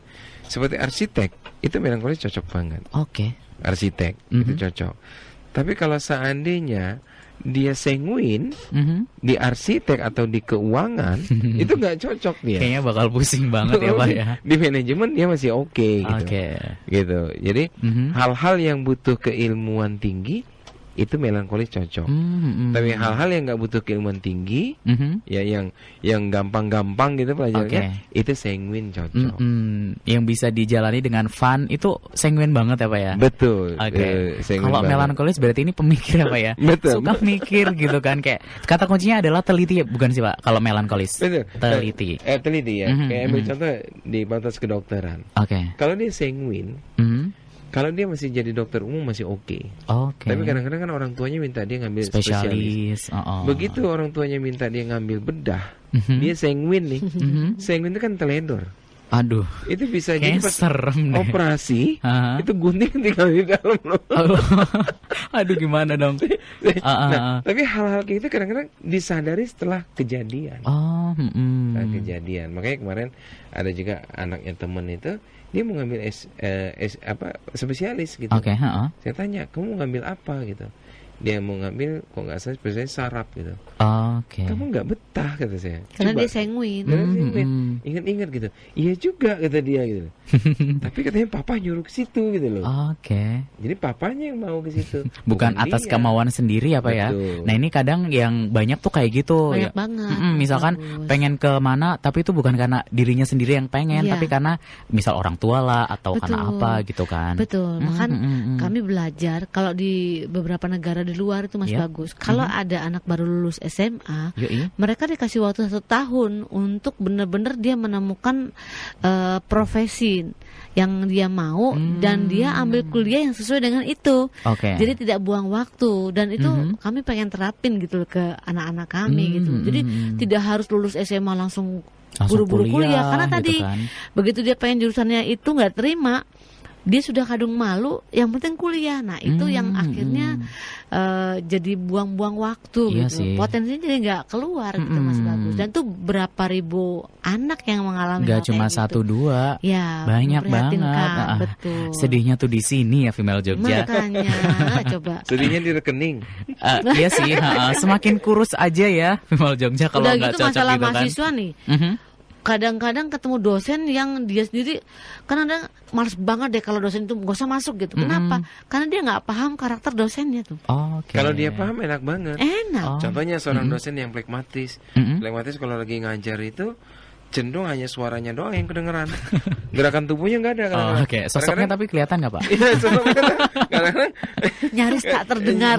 Seperti arsitek, itu melankolis cocok banget. Arsitek itu cocok. Tapi kalau seandainya dia sanguin di arsitek atau di keuangan, itu nggak cocok dia.
Kayaknya bakal pusing banget ya Pak ya.
Di manajemen dia masih oke gitu. Jadi hal-hal yang butuh keilmuan tinggi itu melankolis cocok. Tapi hal-hal yang nggak butuh keilmuan tinggi, ya yang gampang-gampang gitu pelajarannya, itu sanguin cocok.
Yang bisa dijalani dengan fun itu sanguin banget ya Pak ya.
Betul.
Kalau melankolis berarti ini pemikir ya Pak ya.
Betul.
Suka mikir gitu kan, kayak kata kuncinya adalah teliti, bukan sih Pak? Kalau melankolis.
Betul.
Teliti.
Teliti ya. Kayak ambil contoh di fakultas kedokteran. Kalau dia sanguin, kalau dia masih jadi dokter umum masih oke. Tapi kadang-kadang kan orang tuanya minta dia ngambil spesialis. Begitu orang tuanya minta dia ngambil bedah, dia sanguin nih. Sanguin itu kan teledor.
Aduh,
itu bisa jadi pas
serem
operasi, itu gunting tinggal di dalam loh.
Aduh, gimana dong?
Tapi hal-hal kayak itu kadang-kadang disadari setelah kejadian. Kejadian. Makanya kemarin ada juga anaknya temen itu, dia mau ngambil spesialis gitu. Saya tanya, kamu mau ngambil apa gitu? Dia mau ngambil, kok nggak salah spesialis saraf gitu. Kamu nggak betah kata saya.
Karena dia sanguin.
Ingat-ingat gitu. Iya juga kata dia gitu. Tapi katanya papa nyuruh ke situ gitu loh. Jadi papanya yang mau ke situ.
Bukan atas dia. Kemauan sendiri apa ya? Nah ini kadang yang banyak tuh kayak gitu.
Banyak banget.
Misalkan pengen ke mana, tapi itu bukan karena dirinya sendiri yang pengen, tapi karena misal orang tua lah atau karena apa gitu kan.
Betul. Bahkan kami belajar kalau di beberapa negara di luar itu masih bagus. Kalau ada anak baru lulus SMA, mereka dikasih waktu 1 tahun untuk benar-benar dia menemukan profesi yang dia mau dan dia ambil kuliah yang sesuai dengan itu. Jadi tidak buang waktu, dan itu kami pengen terapin gitu ke anak-anak kami gitu. Jadi tidak harus lulus SMA langsung buru-buru kuliah karena tadi begitu dia pengen jurusannya itu nggak terima, dia sudah kadung malu, yang penting kuliah. Nah itu yang akhirnya jadi buang-buang waktu gitu. Potensinya jadi nggak keluar gitu Mas Bagus. Dan tuh berapa ribu anak yang mengalami
nggak cuma
gitu.
1-2,
ya,
banyak banget.
Betul.
Sedihnya tuh di sini ya Female Jogja.
Makanya coba.
Sedihnya di rekening.
Iya sih, semakin kurus aja ya Female Jogja kalau nggak
gitu
cocok
masalah
gitu kan.
Mahasiswa nih. Kadang-kadang ketemu dosen yang dia sendiri kadang-kadang males banget deh kalau dosen itu gak usah masuk gitu. Kenapa? Karena dia nggak paham karakter dosennya tuh.
Kalau dia paham enak banget.
Enak.
Contohnya seorang dosen yang pragmatis. Pragmatis kalau lagi ngajar itu cenderung hanya suaranya doang yang kedengeran. Gerakan tubuhnya nggak ada.
Sosoknya tapi kelihatan nggak Pak?
Iya, sosoknya kadang-kadang
nyaris tak terdengar.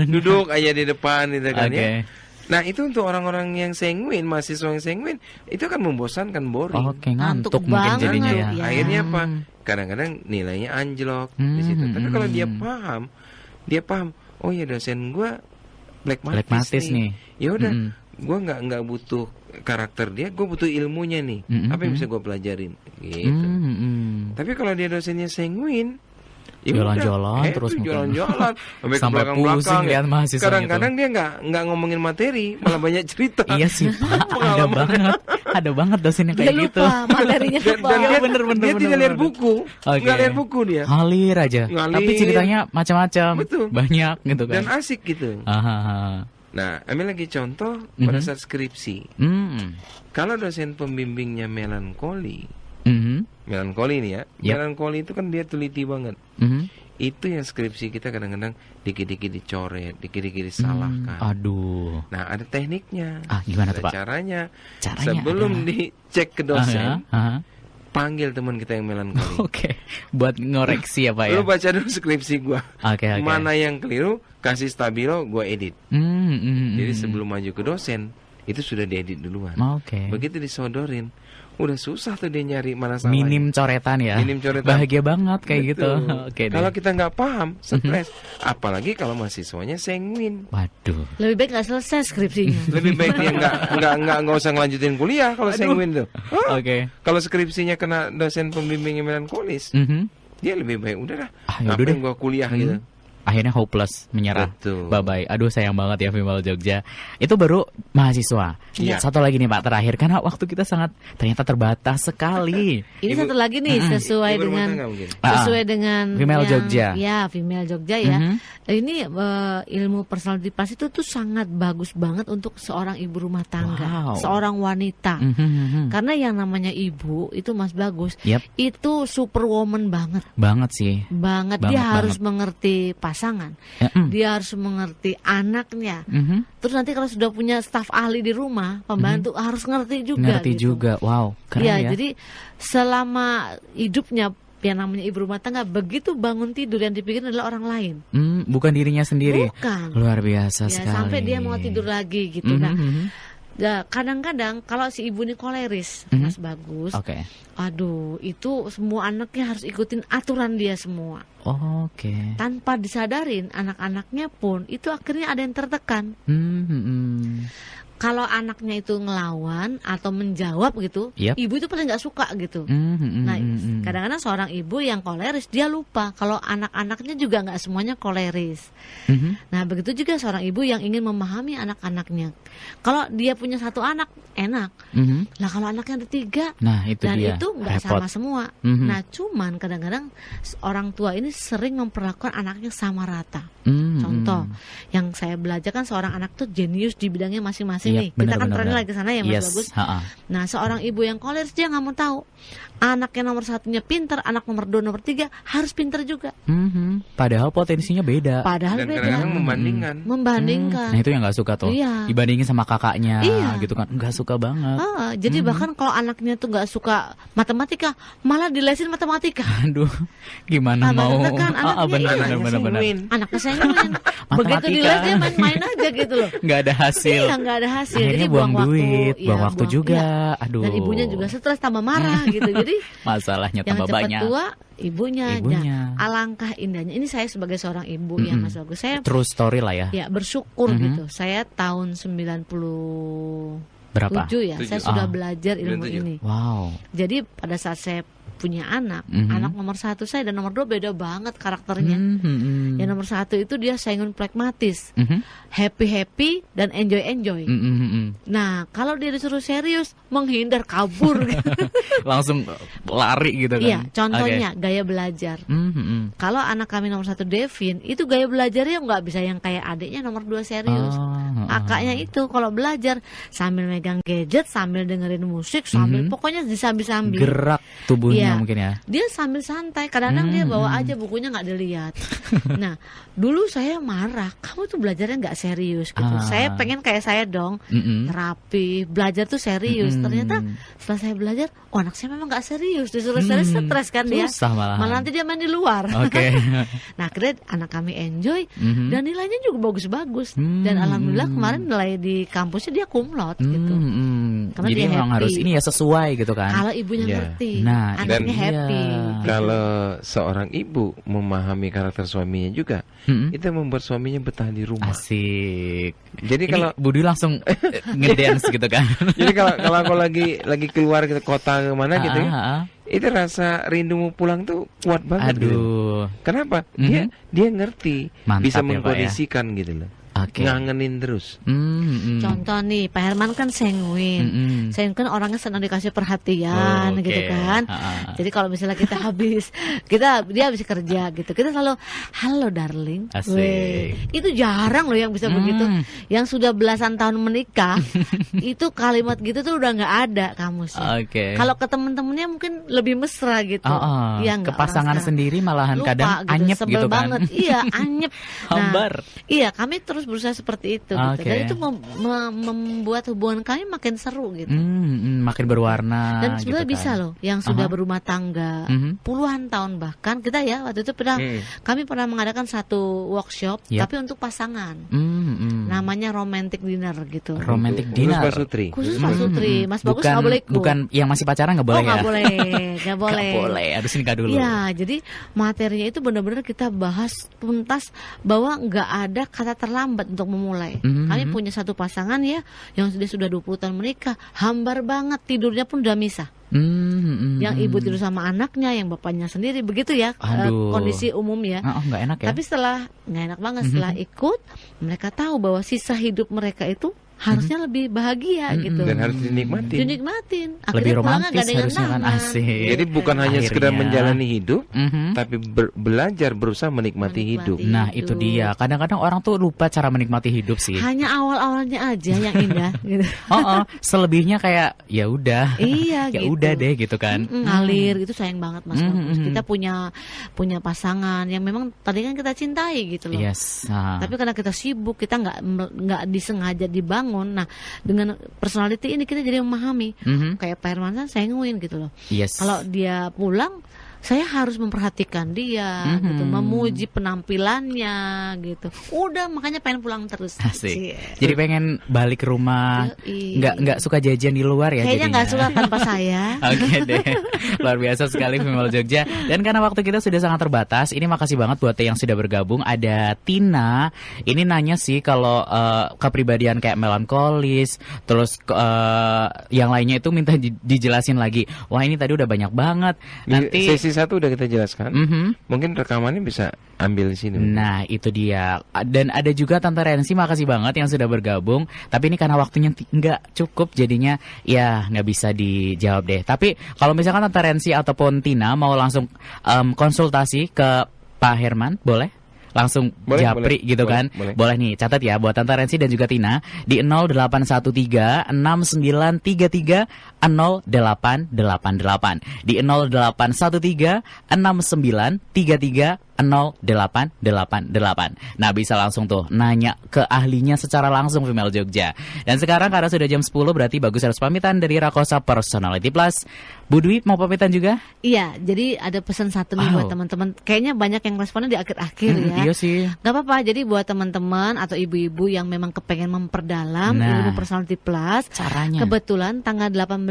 Duduk aja di depan gitu kan ya. Nah itu untuk orang-orang yang sanguin, mahasiswa yang sanguin, itu kan membosankan, boring.
Ngantuk mungkin jadinya ya.
Akhirnya apa? Kadang-kadang nilainya anjlok di situ. Tapi kalau dia paham, oh ya dosen gue pragmatis nih. Ya udah, gue nggak butuh karakter dia, gue butuh ilmunya nih. Apa yang bisa gue pelajarin? Gitu. Tapi kalau dia dosennya sanguin,
jalan-jalan terus
jalan-jalan
sampai pusing lihat mahasiswa.
Kadang-kadang dia nggak ngomongin materi, malah banyak cerita.
Iya sih Pak, ada banget dosen yang kayak gitu.
Materinya
dan dia tidak lihat buku, nggak lihat buku dia.
Ngalir aja. Tapi ceritanya macam-macam, banyak gitu kan.
Dan asik gitu. Nah, ambil lagi contoh pada saat skripsi. Kalau dosen pembimbingnya melankoli. Melankoli nih ya. Melankoli itu kan dia teliti banget. Itu yang skripsi kita kadang-kadang dikit-dikit dicoret, dikit-dikit disalahkan.
Aduh.
Nah, ada tekniknya.
Gimana tuh Pak?
Caranya sebelum dicek ke dosen, panggil teman kita yang melankoli.
Buat ngoreksi ya Pak ya.
Lu baca dulu skripsi gua. Mana yang keliru, kasih stabilo, gua edit. Jadi sebelum maju ke dosen, itu sudah diedit duluan. Begitu disodorin, udah susah tuh dia nyari mana salahnya.
Minim coretan ya. Bahagia banget kayak gitu.
Kalau kita nggak paham, stres. Apalagi kalau mahasiswanya sanguin.
Waduh.
Lebih baik nggak selesai skripsinya.
Lebih baik dia nggak usah ngelanjutin kuliah kalau sanguin tuh. Kalau skripsinya kena dosen pembimbing yang melankolis, dia lebih baik udahlah. Ngapain gua kuliah gitu.
Akhirnya hopeless, menyerah. Bye-bye. Aduh sayang banget ya Female Jogja. Itu baru mahasiswa. Satu lagi nih Pak terakhir, karena waktu kita ternyata terbatas sekali.
Ini satu lagi nih sesuai dengan
Female Jogja.
Ya, Female Jogja ya. Ini ilmu personalitas itu tuh sangat bagus banget untuk seorang ibu rumah tangga, seorang wanita. Karena yang namanya ibu itu Mas Bagus, itu superwoman banget.
Banget sih.
Banget. Dia harus mengerti pasangan, dia harus mengerti anaknya. Terus nanti kalau sudah punya staf ahli di rumah, pembantu harus ngerti juga.
Wow, keren ya.
Jadi selama hidupnya yang namanya ibu rumah tangga, begitu bangun tidur yang dipikirin adalah orang lain.
Bukan dirinya sendiri.
Bukan.
Luar biasa sekali.
Sampai dia mau tidur lagi gitu. Nah, kadang-kadang kalau si ibu ini koleris, Mas Bagus. Aduh, itu semua anaknya harus ikutin aturan dia semua. Tanpa disadarin, anak-anaknya pun itu akhirnya ada yang tertekan. Kalau anaknya itu ngelawan atau menjawab gitu, ibu itu paling nggak suka gitu. Nah, kadang-kadang seorang ibu yang koleris dia lupa kalau anak-anaknya juga nggak semuanya koleris. Nah, begitu juga seorang ibu yang ingin memahami anak-anaknya. Kalau dia punya satu anak enak, lah kalau anaknya ada 3, dan itu nggak sama semua. Nah, cuman kadang-kadang orang tua ini sering memperlakukan anaknya sama rata. Contoh, yang saya belajar kan seorang anak tuh jenius di bidangnya masing-masing. Kita kan trennya lagi sana ya Mas Bagus. Nah, seorang ibu yang koleris dia nggak mau tahu anaknya nomor 1-nya pinter, anak nomor 2, nomor 3 harus pinter juga.
Padahal potensinya beda.
Dan kadang-kadang membandingkan.
Nah itu yang nggak suka tuh. Dibandingin sama kakaknya, gitu kan, nggak suka banget.
Jadi bahkan kalau anaknya tuh nggak suka matematika, malah dilesin matematika.
Aduh, gimana mau?
Benar.
Anaknya sanguin. Begitu diles dia main-main aja gitu loh.
Nggak ada hasil.
Nggak ada hasil.
Akhirnya
jadi
buang duit, buang waktu juga. Aduh.
Dan ibunya juga stres, tambah marah gitu. Jadi
masalahnya tambah banyak.
Yang cepat tua ibunya. Nah, alangkah indahnya. Ini saya sebagai seorang ibu ya Mas Bagus. Saya
true story lah ya.
Ya, bersyukur gitu. Saya tahun 97
berapa?
ya. Saya sudah belajar ilmu ini.
Wow.
Jadi pada saat saya punya anak, anak nomor 1 saya dan nomor 2 beda banget karakternya. Yang nomor 1 itu dia Sengun pragmatis, happy dan enjoy. Nah kalau dia disuruh serius menghindar, kabur,
langsung lari gitu kan.
Iya, contohnya gaya belajar. Kalau anak kami nomor 1 Devin itu gaya belajarnya nggak bisa yang kayak adiknya nomor 2 serius. Kakaknya itu kalau belajar sambil megang gadget, sambil dengerin musik, sambil pokoknya disambil-sambil.
Gerak tubuhnya mungkin ya.
Dia sambil santai, kadang-kadang dia bawa aja bukunya nggak dilihat. Nah, dulu saya marah, kamu tuh belajarnya nggak serius gitu. Saya pengen kayak saya dong, rapi, belajar tuh serius. Ternyata setelah saya belajar, oh anak saya memang nggak serius, disuruh serius stres kan dia. Malah nanti dia main di luar. Nah, akhirnya anak kami enjoy dan nilainya juga bagus-bagus. Dan alhamdulillah kemarin nilai di kampusnya dia cum laude gitu.
Karena jadi memang harus ini ya sesuai gitu kan.
Kalau ibunya ngerti,
nah,
anaknya happy.
Gitu. Kalau seorang ibu memahami karakter suaminya juga, itu membuat suaminya betah di rumah.
Asik.
Jadi ini kalau
Budi langsung ngedance gitu kan.
Jadi kalau aku lagi keluar ke kota kemana gitu ya, itu rasa rindu mau pulang tuh kuat banget. Gitu. Kenapa? Dia ngerti,
mantap
bisa
ya,
mengkondisikan gitu loh. Ngangenin terus.
Contoh nih, Pak Herman kan sanguin. Sanguin kan orangnya senang dikasih perhatian gitu kan. Jadi kalau misalnya kita dia habis kerja gitu, kita selalu halo darling. Itu jarang loh yang bisa begitu. Yang sudah belasan tahun menikah, itu kalimat gitu tuh udah nggak ada kamusnya. Kalau ke temen-temennya mungkin lebih mesra gitu.
Ya, ke pasangan sendiri malahan lupa, kadang gitu, anyep gitu kan.
Banget. Iya, anyep.
Hambar.
Iya, kami terus berusaha seperti itu gitu. Dan itu membuat hubungan kami makin seru gitu.
Makin berwarna.
Dan sebenarnya gitu bisa loh yang sudah berumah tangga puluhan tahun bahkan kita ya waktu itu kami pernah mengadakan satu workshop tapi untuk pasangan. Namanya romantic dinner gitu.
Romantic dinner.
Khusus Pak Sutri. Mas Bagus nggak boleh ikut.
Bukan yang masih pacaran nggak boleh ya?
Nggak boleh. Nggak boleh.
Harus nikah dulu.
Iya, jadi materinya itu benar-benar kita bahas tuntas bahwa nggak ada kata terlambat untuk memulai. Kami punya satu pasangan ya yang sudah 20 tahun menikah, hambar banget, tidurnya pun udah misah. Yang ibu tidur sama anaknya, yang bapaknya sendiri, begitu ya. Kondisi umum ya.
Nggak enak ya.
Tapi nggak enak banget setelah ikut, mereka tahu bahwa sisa hidup mereka itu harusnya lebih bahagia gitu.
Dan harus dinikmatin.
Akhirnya
lebih romantis harusnya kan, asik.
Jadi bukan hanya sekedar menjalani hidup, tapi belajar berusaha menikmati hidup.
Nah itu dia. Kadang-kadang orang tuh lupa cara menikmati hidup sih.
Hanya awal-awalnya aja yang indah. Gitu.
Selebihnya kayak ya udah.
Iya.
Ya udah deh gitu kan.
Ngalir itu sayang banget Mas Bagus. Kita punya pasangan yang memang tadi kan kita cintai gitu loh.
Yes.
Tapi karena kita sibuk, kita nggak disengaja dibangun. Nah, dengan personality ini kita jadi memahami. Kayak Pak Herman sanguin gitu loh. Kalau dia pulang, saya harus memperhatikan dia, gitu, memuji penampilannya, gitu. Udah makanya pengen pulang terus.
Asik. Jadi pengen balik ke rumah, nggak suka jajan di luar ya?
Kayaknya nggak suka tanpa saya.
Oke deh, luar biasa sekali Female Jogja. Dan karena waktu kita sudah sangat terbatas, ini makasih banget buat yang sudah bergabung. Ada Tina, ini nanya sih kalau kepribadian kayak melankolis, terus yang lainnya itu minta dijelasin lagi. Wah ini tadi udah banyak banget. Nanti
sesi 1 udah kita jelaskan. Mungkin rekamannya bisa ambil di sini.
Nah itu dia. Dan ada juga Tante Rensi, makasih banget yang sudah bergabung. Tapi ini karena waktunya nggak cukup, jadinya ya nggak bisa dijawab deh. Tapi kalau misalkan Tante Rensi ataupun Tina mau langsung konsultasi ke Pak Herman, boleh? Langsung japri gitu kan. Boleh nih, catat ya buat Tante Rensi dan juga Tina di 0813 6933 0888 di 0813 6933 0888. Nah bisa langsung tuh nanya ke ahlinya secara langsung Female Jogja. Dan sekarang karena sudah jam 10 berarti Bagus harus pamitan dari Rakosa Personality Plus. Bu Dwi mau pamitan juga?
Iya, jadi ada pesan satu nih buat teman-teman. Kayaknya banyak yang responnya di akhir-akhir ya.
Iya sih.
Gak apa-apa, jadi buat teman-teman atau ibu-ibu yang memang kepengen memperdalam ilmu Personality Plus,
caranya.
Kebetulan tanggal 18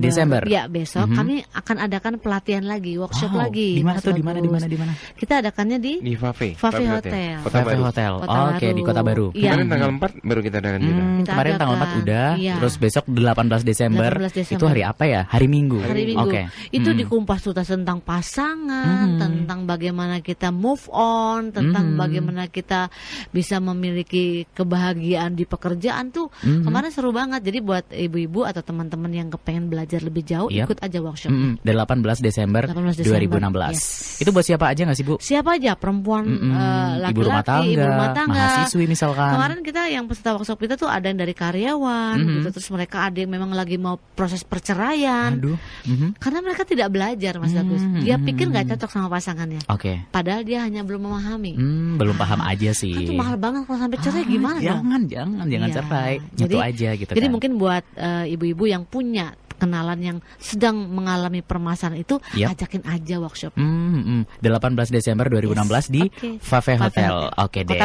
Desember.
Ya, besok kami akan adakan pelatihan lagi, workshop lagi.
Di mana tuh? Di mana?
Kita adakannya di
Fafe
Hotel.
Kota Baru.
Hotel. Oke, di Kota Baru.
Kemarin tanggal 4 baru kita adakan juga.
Kemarin tanggal 4 udah, terus besok 18 Desember. Itu hari apa ya? Hari Minggu. Oke.
Itu dikupas tuntas tentang pasangan, tentang bagaimana kita move on, tentang bagaimana kita bisa memiliki kebahagiaan di pekerjaan tuh. Kemarin seru banget. Jadi buat ibu-ibu atau teman-teman yang kepengen belajar lebih jauh, ikut aja workshop.
18 Desember 2016. Yes. Itu buat siapa aja nggak sih, Bu?
Siapa aja, perempuan, laki-laki, ibu rumah tangga,
mahasiswi misalkan.
Kemarin kita yang peserta workshop kita tuh ada yang dari karyawan, gitu. Terus mereka ada yang memang lagi mau proses perceraian. Karena mereka tidak belajar, Mas Agus. Dia pikir nggak cocok sama pasangannya. Padahal dia hanya belum memahami.
Belum paham aja sih.
Itu mahal banget kalau sampai cerai, gimana
dong? Jangan cerai. Nyatu aja gitu kan.
Jadi mungkin buat ibu-ibu yang punya kenalan yang sedang mengalami permasalahan itu, ajakin aja workshop.
18 Desember 2016 di Fafe Hotel. Oke deh.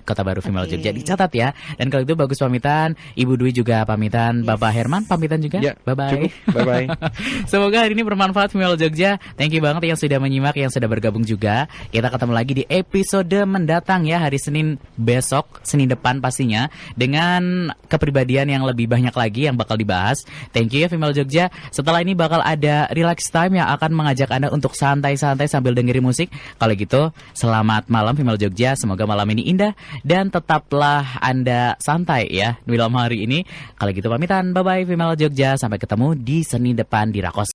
Kota Baru Female Jogja. Dicatat ya. Dan kalau itu bagus pamitan, Ibu Dwi juga pamitan, Bapak Herman pamitan juga. Bye-bye.
Bye-bye.
Semoga hari ini bermanfaat Female Jogja. Thank you banget yang sudah menyimak, yang sudah bergabung juga. Kita ketemu lagi di episode mendatang ya, hari Senin besok, Senin depan pastinya, dengan kepribadian yang lebih banyak lagi yang bakal dibahas. Thank you ya Female Jogja. Setelah ini bakal ada relax time yang akan mengajak Anda untuk santai-santai sambil dengerin musik. Kalau gitu, selamat malam Female Jogja. Semoga malam ini indah dan tetaplah Anda santai ya di malam hari ini. Kalau gitu pamitan, bye-bye Female Jogja. Sampai ketemu di Senin depan di Rakosa.